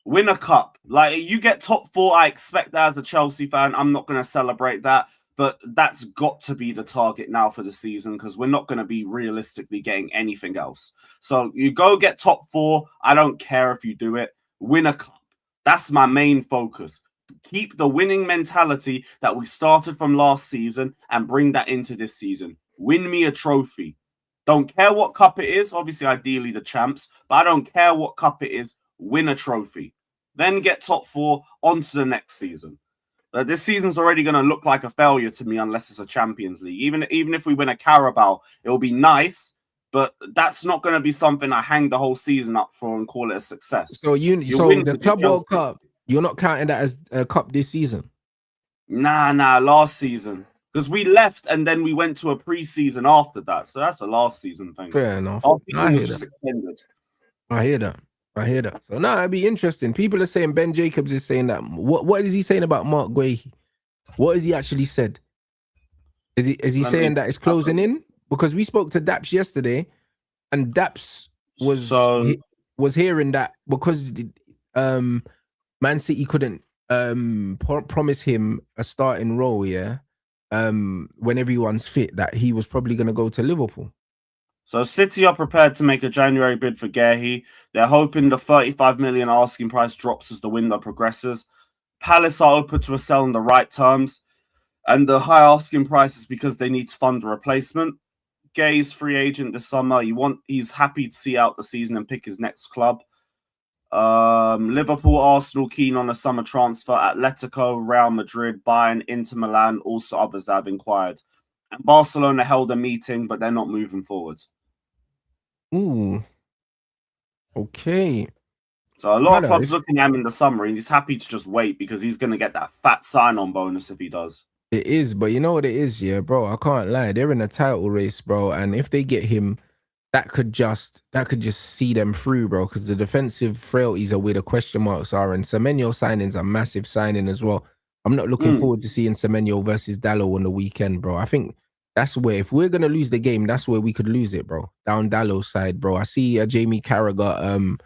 Win a cup. Like, you get top 4, I expect that as a Chelsea fan. I'm not going to celebrate that, but that's got to be the target now for the season because we're not going to be realistically getting anything else. So you go get top 4. I don't care if you do it. Win a cup. That's my main focus. Keep the winning mentality that we started from last season and bring that into this season. Win me a trophy. Don't care what cup it is. Obviously, ideally the champs, but I don't care what cup it is. Win a trophy. Then get top 4 on to the next season. This season's already going to look like a failure to me unless it's a Champions League. Even if we win a Carabao, it will be nice, but that's not going to be something I hang the whole season up for and call it a success. So the Club World Cup, you're not counting that as a cup this season? Nah, last season. Because we left and then we went to a pre-season after that. So that's a last season thing. Fair enough. Last season was just extended. I hear that. So now it'd be interesting. People are saying Ben Jacobs is saying that. What is he saying about Mark Guehi? What has he actually said? Is he saying that it's closing in? Because we spoke to Daps yesterday, and Daps was hearing that because Man City couldn't promise him a starting role, when everyone's fit, that he was probably going to go to Liverpool. So City are prepared to make a January bid for Guehi. They're hoping the 35 million asking price drops as the window progresses. Palace are open to a sell on the right terms, and the high asking price is because they need to fund a replacement. Guehi's free agent this summer. He's happy to see out the season and pick his next club. Liverpool, Arsenal keen on a summer transfer. Atletico, Real Madrid, Bayern, Inter Milan, also others that have inquired. And Barcelona held a meeting, but they're not moving forward. Ooh. Okay. So a lot of clubs looking at him in the summer, and he's happy to just wait because he's going to get that fat sign-on bonus if he does. It is, but you know what it is, bro? I can't lie. They're in a title race, bro, and if they get him, that could just see them through, bro, because the defensive frailties are where the question marks are, and Semenyo signing's a massive signing as well. I'm not looking forward to seeing Semenyo versus Dalot on the weekend, bro. I think that's where, if we're going to lose the game, that's where we could lose it, bro. Down Dalot's side, bro. I see a Jamie Carragher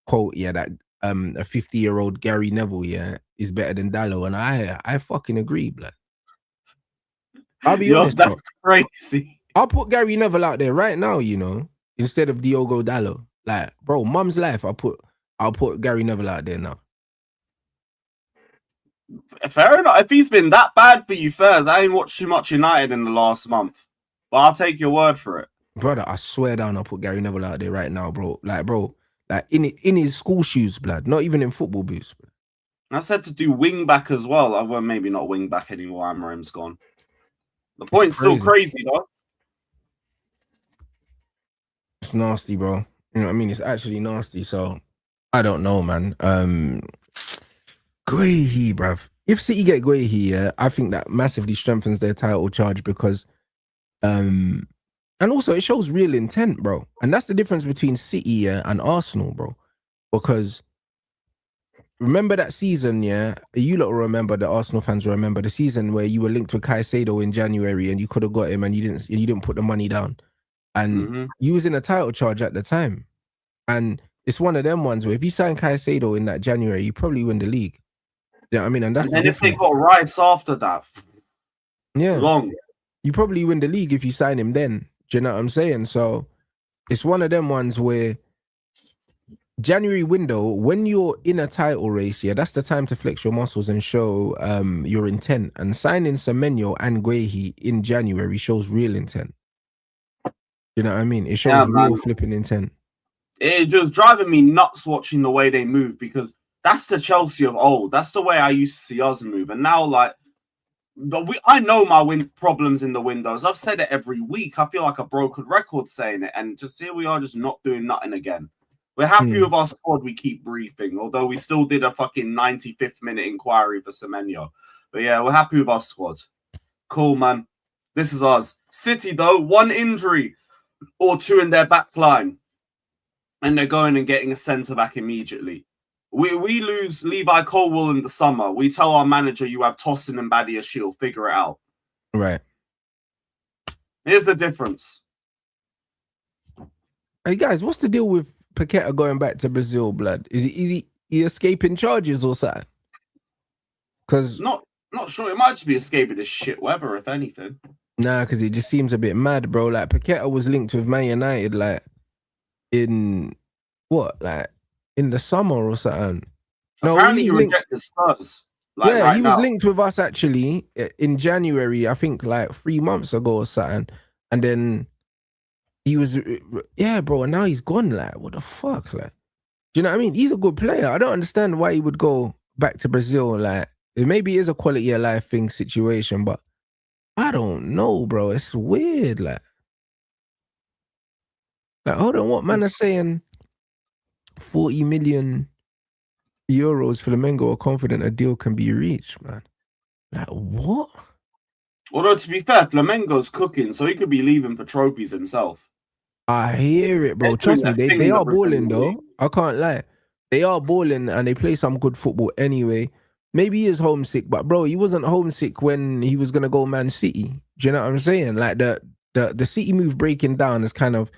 quote, that a 50-year-old Gary Neville, is better than Dalot, and I fucking agree, blood. I'll be honest, that's bro. crazy. I'll put Gary Neville out there right now, instead of Diogo Dalot. Like, bro, mum's life, I'll put Gary Neville out there now. Fair enough. If he's been that bad for you first, I ain't watched too much United in the last month. But I'll take your word for it. Brother, I swear down, I'll put Gary Neville out there right now, bro. Like in his school shoes, blood. Not even in football boots, bro. I said to do wing back as well. Well, maybe not wing back anymore. Amarim's gone. The point's still crazy, though. It's nasty, bro. You know what I mean? It's actually nasty. So I don't know, man. Guehi, bruv. If City get Guehi, I think that massively strengthens their title charge because and also it shows real intent, bro. And that's the difference between City and Arsenal, bro. Because remember that season, you lot remember, the Arsenal fans remember the season where you were linked with Caicedo in January and you could have got him and you didn't put the money down. And you was in a title charge at the time. And it's one of them ones where if you sign Caicedo in that January, you probably win the league. Yeah, I mean, and that's then if they got Rice after that, long. You probably win the league if you sign him then. Do you know what I'm saying? So it's one of them ones where January window, when you're in a title race, that's the time to flex your muscles and show your intent. And signing Semenyo and Guehi in January shows real intent. You know what I mean? It shows real flipping intent. It was driving me nuts watching the way they move because that's the Chelsea of old. That's the way I used to see us move. And now, I know my problems in the windows. I've said it every week. I feel like a broken record saying it. And just here we are just not doing nothing again. We're happy with our squad. We keep briefing, although we still did a fucking 95th minute inquiry for Semenyo. But yeah, we're happy with our squad. Cool, man. This is ours. City, though, 1 injury or 2 in their back line. And they're going and getting a centre-back immediately. We lose Levi Colwill in the summer. We tell our manager, you have Tosin and Badiashile. Figure it out. Right. Here's the difference. Hey, guys, what's the deal with Paqueta going back to Brazil, blood? Is he escaping charges or something? Because not sure. It might just be escaping this shit weather, if anything. Nah, because it just seems a bit mad, bro. Like, Paqueta was linked with Man United, like, in the summer or something. Apparently he rejected Spurs. Like, yeah, he was linked with us actually in January, I think, like 3 months ago or something. And then he was, yeah, bro, and now he's gone. Like, what the fuck? Like, do you know what I mean? He's a good player. I don't understand why he would go back to Brazil. Like, maybe it is a quality of life thing situation, but I don't know, bro. It's weird. Like, hold on, what man are saying 40 million euros Flamengo are confident a deal can be reached, man. Like, what? Although, to be fair, Flamengo's cooking, so he could be leaving for trophies himself. I hear it, bro. Trust me, they are balling, though. I can't lie. They are balling, and they play some good football anyway. Maybe he is homesick, but, bro, he wasn't homesick when he was going to go Man City. Do you know what I'm saying? Like, the City move breaking down is kind of,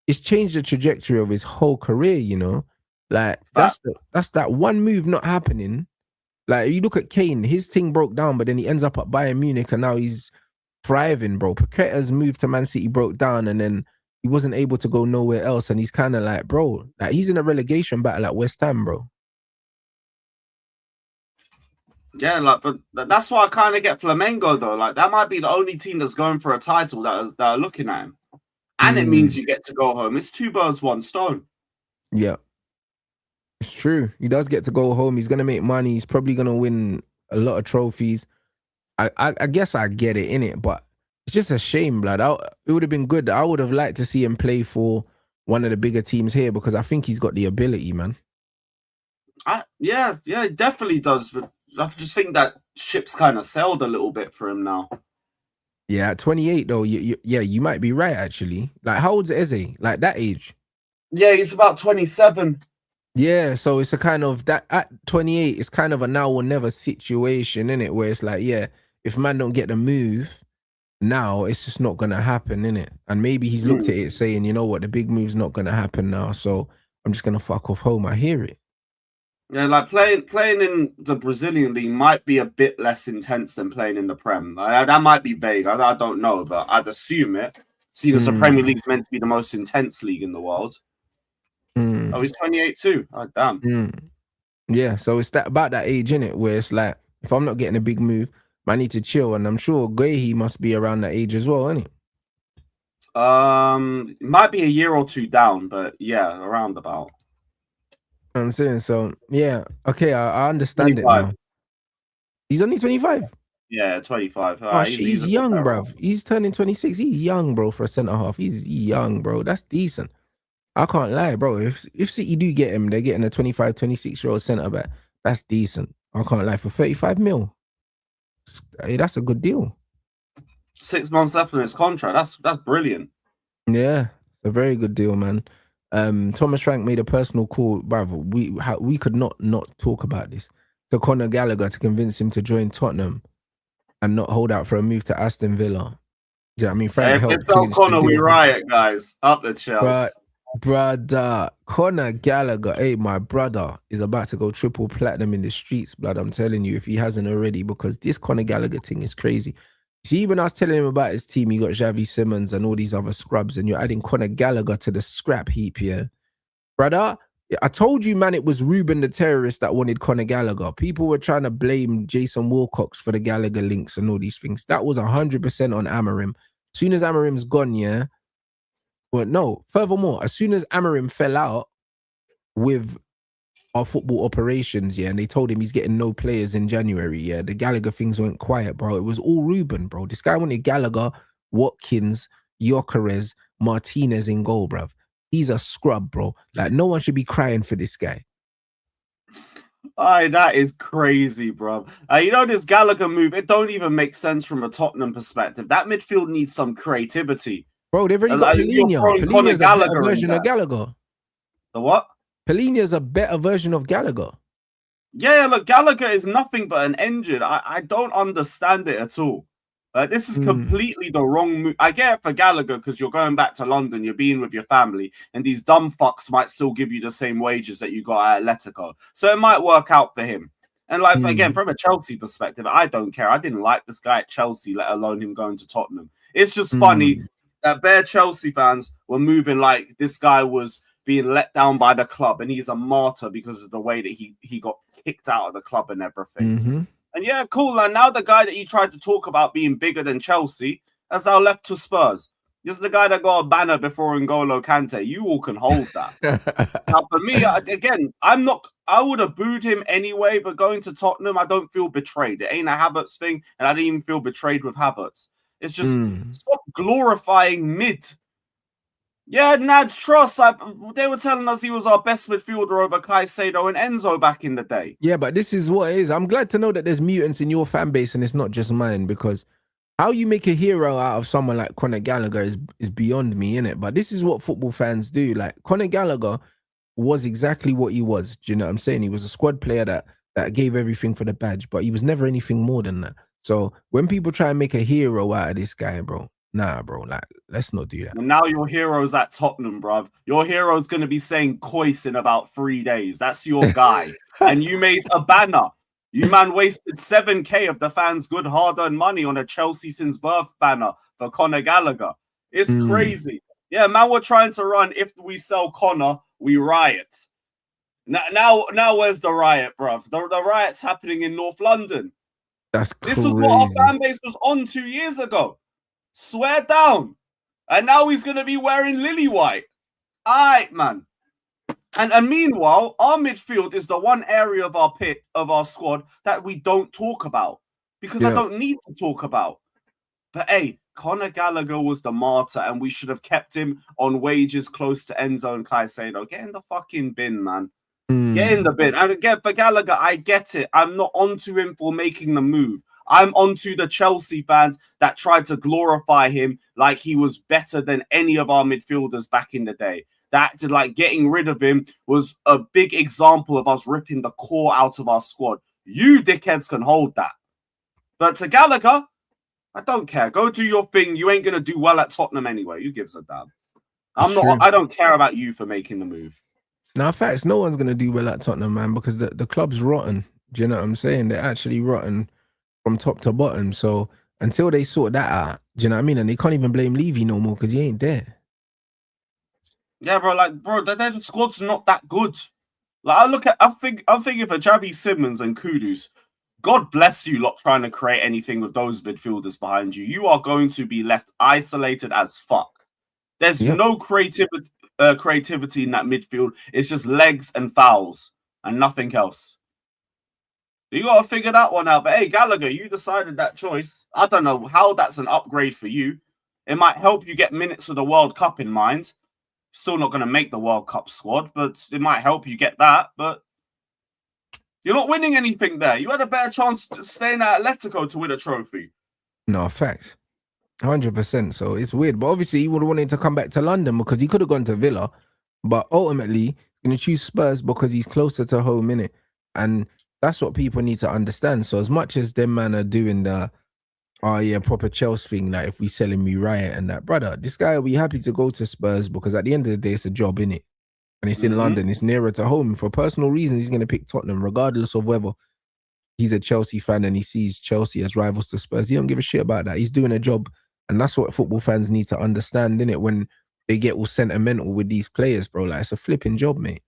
it's changed the trajectory of his whole career, you know? Like, that's that one move not happening. Like, you look at Kane, his thing broke down, but then he ends up at Bayern Munich, and now he's thriving, bro. Paqueta's move to Man City broke down, and then he wasn't able to go nowhere else, and he's kind of like, bro, like, he's in a relegation battle at West Ham, bro. Yeah, like, but that's why I kind of get Flamengo, though. Like, that might be the only team that's going for a title that are looking at him. And it means you get to go home. It's 2 birds, 1 stone. Yeah. It's true. He does get to go home. He's going to make money. He's probably going to win a lot of trophies. I guess I get it, innit? But it's just a shame, blood. It would have been good. I would have liked to see him play for one of the bigger teams here because I think he's got the ability, man. Yeah, it definitely does. But I just think that ship's kind of sailed a little bit for him now. Yeah, at 28, though, you might be right, actually. Like, how old's Eze? Like, that age? Yeah, he's about 27. Yeah, so it's a kind of, that at 28, it's kind of a now or never situation, innit? Where it's like, yeah, if man don't get the move now, it's just not going to happen, innit? And maybe he's looked at it saying, you know what, the big move's not going to happen now, so I'm just going to fuck off home. I hear it. Yeah, like playing in the Brazilian league might be a bit less intense than playing in the Prem. That might be vague. I don't know, but I'd assume it. Seeing as the Premier League's meant to be the most intense league in the world. Oh, he's 28 too. Oh, damn. Yeah, so it's about that age, innit? Where it's like, if I'm not getting a big move, I need to chill. And I'm sure Guehi must be around that age as well, innit? It might be a year or 2 down, but yeah, around about. I'm saying, so yeah, okay, I understand 25. It now. He's only 25. Yeah, 25. Oh, he's young, bruv. He's turning 26. He's young, bro, for a centre half. He's young, bro. That's decent. I can't lie, bro. If City do get him, they're getting a 25, 26-year-old centre back. That's decent. I can't lie, for 35 mil. Hey, that's a good deal. 6 months left on his contract. That's brilliant. Yeah, it's a very good deal, man. Thomas Frank made a personal call, brother. We could not talk about this, to Conor Gallagher to convince him to join Tottenham and not hold out for a move to Aston Villa. Do you know what I mean? Frank helped. It's on Conor, we riot, guys. Up the Chelsea. Brother, Conor Gallagher, hey, my brother is about to go triple platinum in the streets, blood. I'm telling you, if he hasn't already, because this Conor Gallagher thing is crazy. See, when I was telling him about his team, you got Xavi Simons and all these other scrubs, and you're adding Conor Gallagher to the scrap heap, yeah? Brother, I told you, man, it was Ruben the terrorist that wanted Conor Gallagher. People were trying to blame Jason Wilcox for the Gallagher links and all these things. That was 100% on Amorim. As soon as Amorim's gone, yeah? Well, no, furthermore, as soon as Amorim fell out with our football operations, yeah, and they told him he's getting no players in January, yeah, the Gallagher things went quiet, bro. It was all Ruben, bro. This guy wanted Gallagher, Watkins, Gyökeres, Martinez in goal, bruv. he's a scrub, bro. Like, no one should be crying for this guy. Aye, that is crazy, bro. You know, this Gallagher move, it don't even make sense from a Tottenham perspective. That midfield needs some creativity. Bro, they've already got You're Palhinha. throwing Conor Palhinha's a better Gallagher in version of there. Gallagher. The what? Palhinha's a better version of Gallagher. Yeah, look, Gallagher is nothing but an engine. I don't understand it at all. This is completely the wrong move. I get it for Gallagher because you're going back to London, you're being with your family, and these dumb fucks might still give you the same wages that you got at Atletico. So it might work out for him. And like again, from a Chelsea perspective, I don't care. I didn't like this guy at Chelsea, let alone him going to Tottenham. It's just funny that bare Chelsea fans were moving like this guy was being let down by the club, and he's a martyr because of the way that he got kicked out of the club and everything. And yeah, cool. And now the guy that you tried to talk about being bigger than Chelsea has now left to Spurs. This is the guy that got a banner before N'Golo Kante. You all can hold that. Now, for me, again, I would have booed him anyway, but going to Tottenham, I don't feel betrayed. It ain't a Havertz thing, and I didn't even feel betrayed with Havertz. It's just stop glorifying mid. Yeah, Nad Truss, they were telling us he was our best midfielder over Caicedo and Enzo back in the day. Yeah, but this is what it is. I'm glad to know that there's mutants in your fan base and it's not just mine, because how you make a hero out of someone like Conor Gallagher is beyond me, innit? But this is what football fans do. Like, Conor Gallagher was exactly what he was. Do you know what I'm saying? He was a squad player that gave everything for the badge, but he was never anything more than that. So when people try and make a hero out of this guy, bro, nah, bro, like, let's not do that. And now your hero's at Tottenham, bruv. Your hero's going to be saying Kois in about 3 days. That's your guy. And you made a banner. You, man, wasted 7K of the fans' good hard-earned money on a Chelsea since birth banner for Conor Gallagher. It's crazy. Yeah, man, we're trying to run, if we sell Conor, we riot. Now where's the riot, bruv? The riot's happening in North London. That's crazy. This was what our fan base was on 2 years ago. Swear down. And now he's going to be wearing lily white. All right, man. And meanwhile, our midfield is the one area of our squad that we don't talk about, because I don't need to talk about. But hey, Conor Gallagher was the martyr, and we should have kept him on wages close to Enzo and Caicedo. Get in the fucking bin, man. Get in the bin. And again, for Gallagher, I get it. I'm not onto him for making the move. I'm onto the Chelsea fans that tried to glorify him like he was better than any of our midfielders back in the day. That acted like getting rid of him was a big example of us ripping the core out of our squad. You dickheads can hold that. But to Gallagher, I don't care. Go do your thing. You ain't going to do well at Tottenham anyway. Who gives a damn? I don't care about you for making the move. Now, facts, no one's going to do well at Tottenham, man, because the club's rotten. Do you know what I'm saying? They're actually rotten from top to bottom. So until they sort that out, do you know what I mean? And they can't even blame Levy no more because he ain't there. Yeah, bro, their squad's not that good. Like, I'm thinking for Javi Simmons and Kudus, God bless you lot trying to create anything with those midfielders behind you. You are going to be left isolated as fuck. There's no creativity in that midfield. It's just legs and fouls and nothing else. You got to figure that one out. But hey, Gallagher, you decided that choice. I don't know how that's an upgrade for you. It might help you get minutes of the World Cup in mind. Still not going to make the World Cup squad, but it might help you get that. But you're not winning anything there. You had a better chance staying at Atletico to win a trophy. No, facts. 100%. So it's weird. But obviously, he would have wanted to come back to London because he could have gone to Villa. But ultimately, he's going to choose Spurs because he's closer to home, innit? And that's what people need to understand. So as much as them man are doing the proper Chelsea thing, like if we sell him, we riot and that, brother, this guy will be happy to go to Spurs because at the end of the day, it's a job, innit? And it's in London, it's nearer to home. For personal reasons, he's going to pick Tottenham, regardless of whether he's a Chelsea fan and he sees Chelsea as rivals to Spurs. He don't give a shit about that. He's doing a job. And that's what football fans need to understand, innit? When they get all sentimental with these players, bro, like it's a flipping job, mate.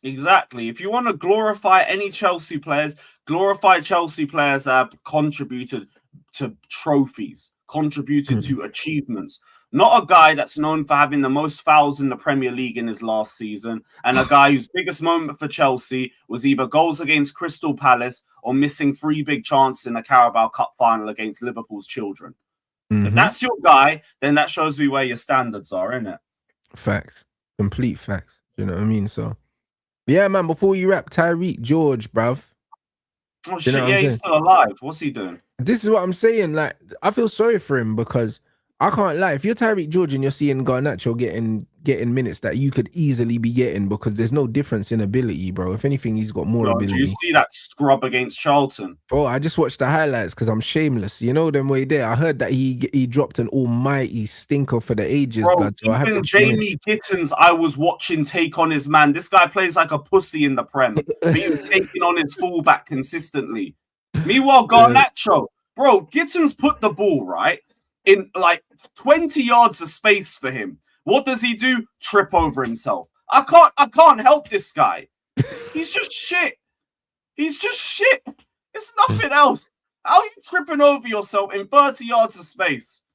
Exactly. If you want to glorify any Chelsea players, glorify Chelsea players that have contributed to trophies, contributed to achievements. Not a guy that's known for having the most fouls in the Premier League in his last season, and a guy whose biggest moment for Chelsea was either goals against Crystal Palace or missing 3 big chances in the Carabao Cup final against Liverpool's children. If that's your guy, then that shows me where your standards are, innit? Facts. Complete facts. You know what I mean? So, yeah, man, before you wrap, Tyreek George, bruv. Oh, You know shit. what Yeah, I'm he's saying? still alive. What's he doing? This is what I'm saying. Like, I feel sorry for him because I can't lie. If you're Tyreek George and you're seeing Garnacho getting minutes that you could easily be getting because there's no difference in ability, bro. If anything, he's got more Yo, do you ability. see that scrub against Charlton? Bro, I just watched the highlights because I'm shameless. You know them way there. I heard that he dropped an almighty stinker for the ages, Bro, blood. So I had to even tune in. Jamie Gittins, I was watching take on his man. This guy plays like a pussy in the Prem, but he was taking on his fullback consistently. Meanwhile, Garnacho, bro, Gittins put the ball right in like 20 yards of space for him. What does he do? Trip over himself. I can't help this guy. He's just shit. He's just shit. It's nothing else. How are you tripping over yourself in 30 yards of space?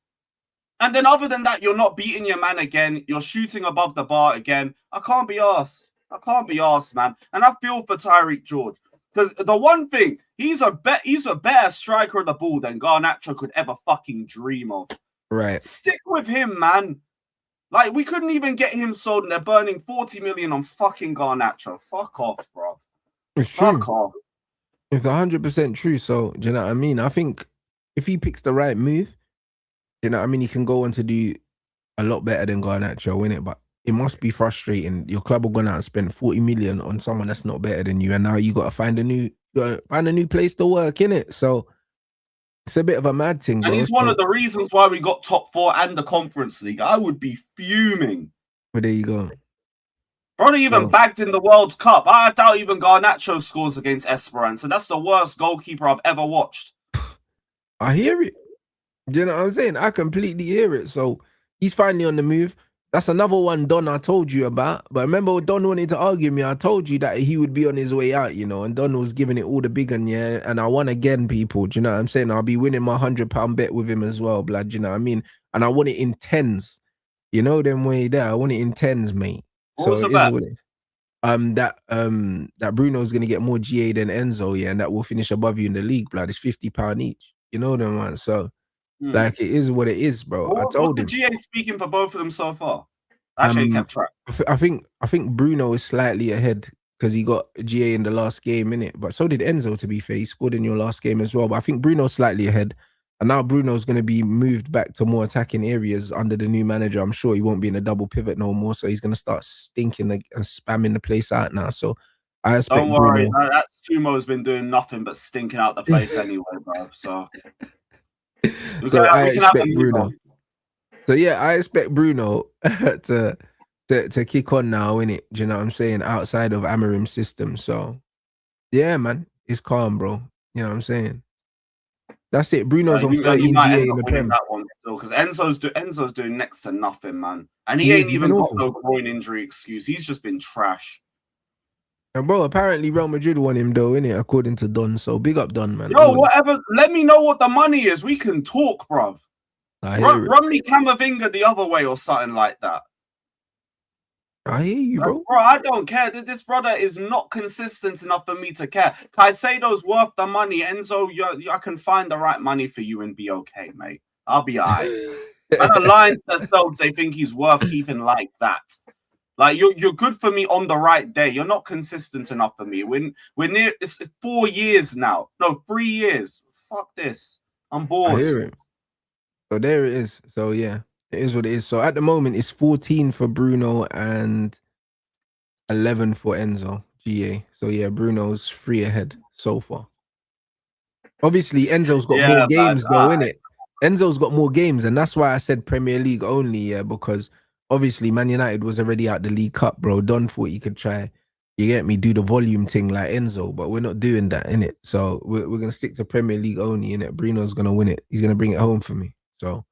And then other than that, you're not beating your man again. You're shooting above the bar again. I can't be arsed. I can't be arsed, man. And I feel for Tyreek George. Because the one thing, he's a better striker of the ball than Garnacho could ever fucking dream of. Right. Stick with him, man. Like, we couldn't even get him sold and they're burning 40 million on fucking Garnacho. Fuck off, bro. It's true. Fuck off. It's 100% true. So, do you know what I mean? I think if he picks the right move, you know what I mean, he can go on to do a lot better than Garnacho, innit? But it must be frustrating. Your club are gonna spend 40 million on someone that's not better than you, and now you gotta find a new place to work, innit? So it's a bit of a mad thing, bro. And he's one of the reasons why we got top 4 and the Conference League. I would be fuming. But there you go. Brother even bagged in the World Cup. I doubt even Garnacho scores against Esperance, and that's the worst goalkeeper I've ever watched. I hear it. You know what I'm saying? I completely hear it. So he's finally on the move. That's another one, Don, I told you about. But remember, Don wanted to argue me. I told you that he would be on his way out, you know, and Don was giving it all the big one, yeah. And I won again, people. Do you know what I'm saying? I'll be winning my £100 bet with him as well, blood. You know what I mean? And I want it in tens. You know them way there. I want it in tens, mate. What was the bet? That Bruno's gonna get more GA than Enzo, yeah, and that will finish above you in the league, blood. It's £50 each. You know them ones. So like it is what it is, bro. I told him. What's the GA speaking for both of them so far? Actually, kept track. I think Bruno is slightly ahead because he got GA in the last game, innit? But so did Enzo, to be fair. He scored in your last game as well. But I think Bruno's slightly ahead. And now Bruno's going to be moved back to more attacking areas under the new manager. I'm sure he won't be in a double pivot no more. So he's going to start stinking and spamming the place out now. So I expect Don't worry. Bruno... That Sumo's been doing nothing but stinking out the place anyway, bro. So I expect Bruno. So yeah, I expect Bruno to kick on now, innit? Do you know what I'm saying? Outside of Amarim's system. So yeah, man, it's calm, bro. You know what I'm saying? That's it. Bruno's on 13 GA in the Prem. That one still, because Enzo's doing next to nothing, man. And he ain't even got no groin injury excuse. He's just been trash. And bro, apparently Real Madrid won him though, innit? According to Don. So big up Don, man. Yo, whatever. Let me know what the money is. We can talk, bruv. Run me Camavinga the other way or something like that. I hear you, bro. Bro, I don't care. This brother is not consistent enough for me to care. Caicedo's worth the money. Enzo, I can find the right money for you and be okay, mate. I'll be all right. And the Lions themselves, they think he's worth keeping like that. Like, you're good for me on the right day. You're not consistent enough for me. We're near, it's 4 years now. No, 3 years. Fuck this. I'm bored. I hear it. So there it is. So yeah. It is what it is. So at the moment, it's 14 for Bruno and 11 for Enzo, GA. So yeah, Bruno's 3 ahead so far. Obviously, Enzo's got more games though, innit? Enzo's got more games, and that's why I said Premier League only, yeah, because obviously Man United was already out the League Cup, bro. Don thought he could try, you get me, do the volume thing like Enzo, but we're not doing that, innit? So we're going to stick to Premier League only, innit? Bruno's going to win it. He's going to bring it home for me. So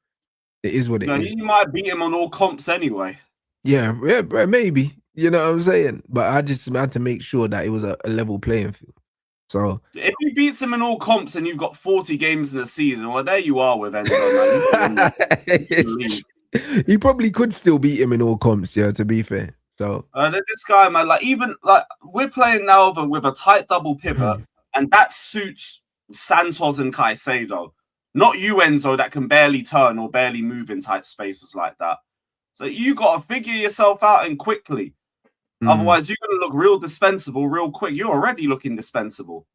it is what it is. He might beat him on all comps anyway. Yeah, maybe. You know what I'm saying? But I just had to make sure that it was a level playing field. So if he beats him in all comps and you've got 40 games in a season, well, there you are with Enzo, man. He probably could still beat him in all comps, yeah, to be fair. So this guy, man, we're playing now with a tight double pivot, and that suits Santos and Caicedo. Not you, Enzo, that can barely turn or barely move in tight spaces like that. So you got to figure yourself out and quickly. Otherwise, you're going to look real dispensable real quick. You're already looking dispensable.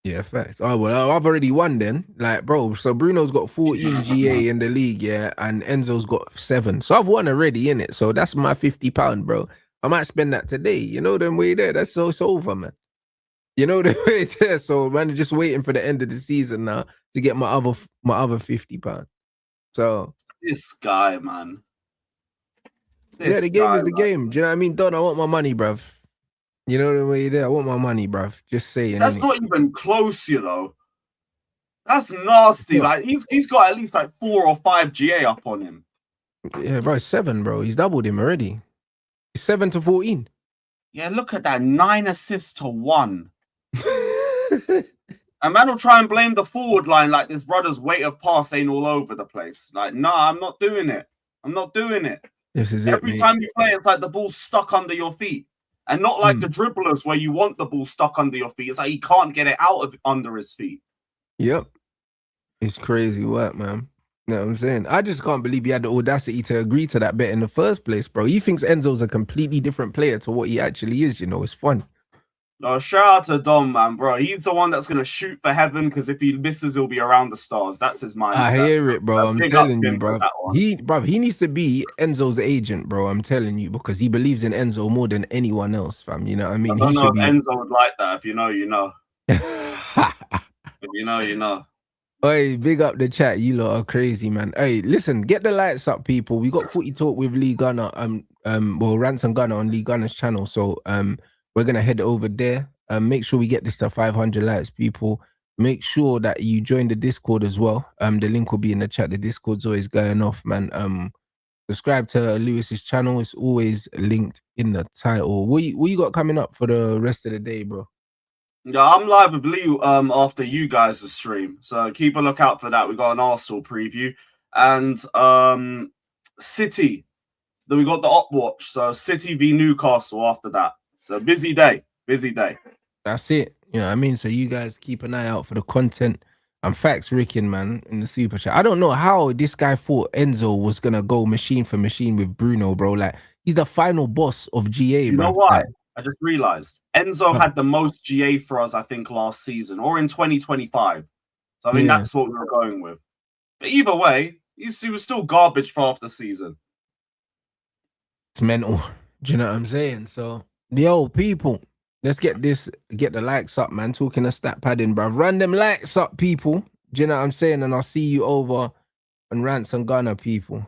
Yeah, facts. Oh, well, I've already won then. Like, bro, so Bruno's got 14 GA in the league, yeah, and Enzo's got 7. So I've won already, innit? So that's my £50, bro. I might spend that today. You know them way there. That's so it's over, man. You know the way there. So man, just waiting for the end of the season now to get my other £50. So this guy, man. Yeah, the game is the game. Do you know what I mean? Don, I want my money, bruv. You know the way there. I want my money, bruv. Just saying. That's not even close, you know. That's nasty. Like he's got at least like 4 or 5 GA up on him. Yeah, bro, 7, bro. He's doubled him already. He's 7 to 14. Yeah, look at that. 9 assists to 1. And man will try and blame the forward line like this brother's weight of pass ain't all over the place. Like, nah, I'm not doing it. I'm not doing it. This is Every it, time you play, it's like the ball's stuck under your feet. And not like the dribblers where you want the ball stuck under your feet. It's like he can't get it out of under his feet. Yep. It's crazy work, man. You know what I'm saying? I just can't believe he had the audacity to agree to that bet in the first place, bro. He thinks Enzo's a completely different player to what he actually is, you know. It's fun. No, shout out to Dom, man, bro. He's the one that's going to shoot for heaven because if he misses, he'll be around the stars. That's his mindset. I hear it, bro. I'm telling you, bro. He needs to be Enzo's agent, bro. I'm telling you, because he believes in Enzo more than anyone else, fam. You know what I mean? I don't know if Enzo would like that. If you know, you know. If you know, you know. Hey, big up the chat. You lot are crazy, man. Hey, listen, get the lights up, people. We got Footy Talk with Lee Gunner. Well, Rants and Gunner on Lee Gunner's channel. So we're gonna head over there. Make sure we get this to 500 likes, people. Make sure that you join the Discord as well. The link will be in the chat. The Discord's always going off, man. Subscribe to Lewis's channel. It's always linked in the title. What you got coming up for the rest of the day, bro? Yeah, I'm live with Lee after you guys' stream, so keep a lookout for that. We got an Arsenal preview and City. Then we got the op watch, so City v Newcastle after that. So busy day, busy day. That's it. You know what I mean? So you guys keep an eye out for the content. And Facts Rickin, man, in the super chat. I don't know how this guy thought Enzo was gonna go machine for machine with Bruno, bro. Like he's the final boss of GA, you bro. know what? Like, I just realized Enzo had the most GA for us, I think, last season or in 2025. So I mean, that's what we were going with. But either way, he was still garbage for half the season. It's mental. Do you know what I'm saying? So, yo, people, let's get the likes up, man. Talking of stat padding, bro. Run them likes up, people. Do you know what I'm saying? And I'll see you over on Rants and Gunner, people.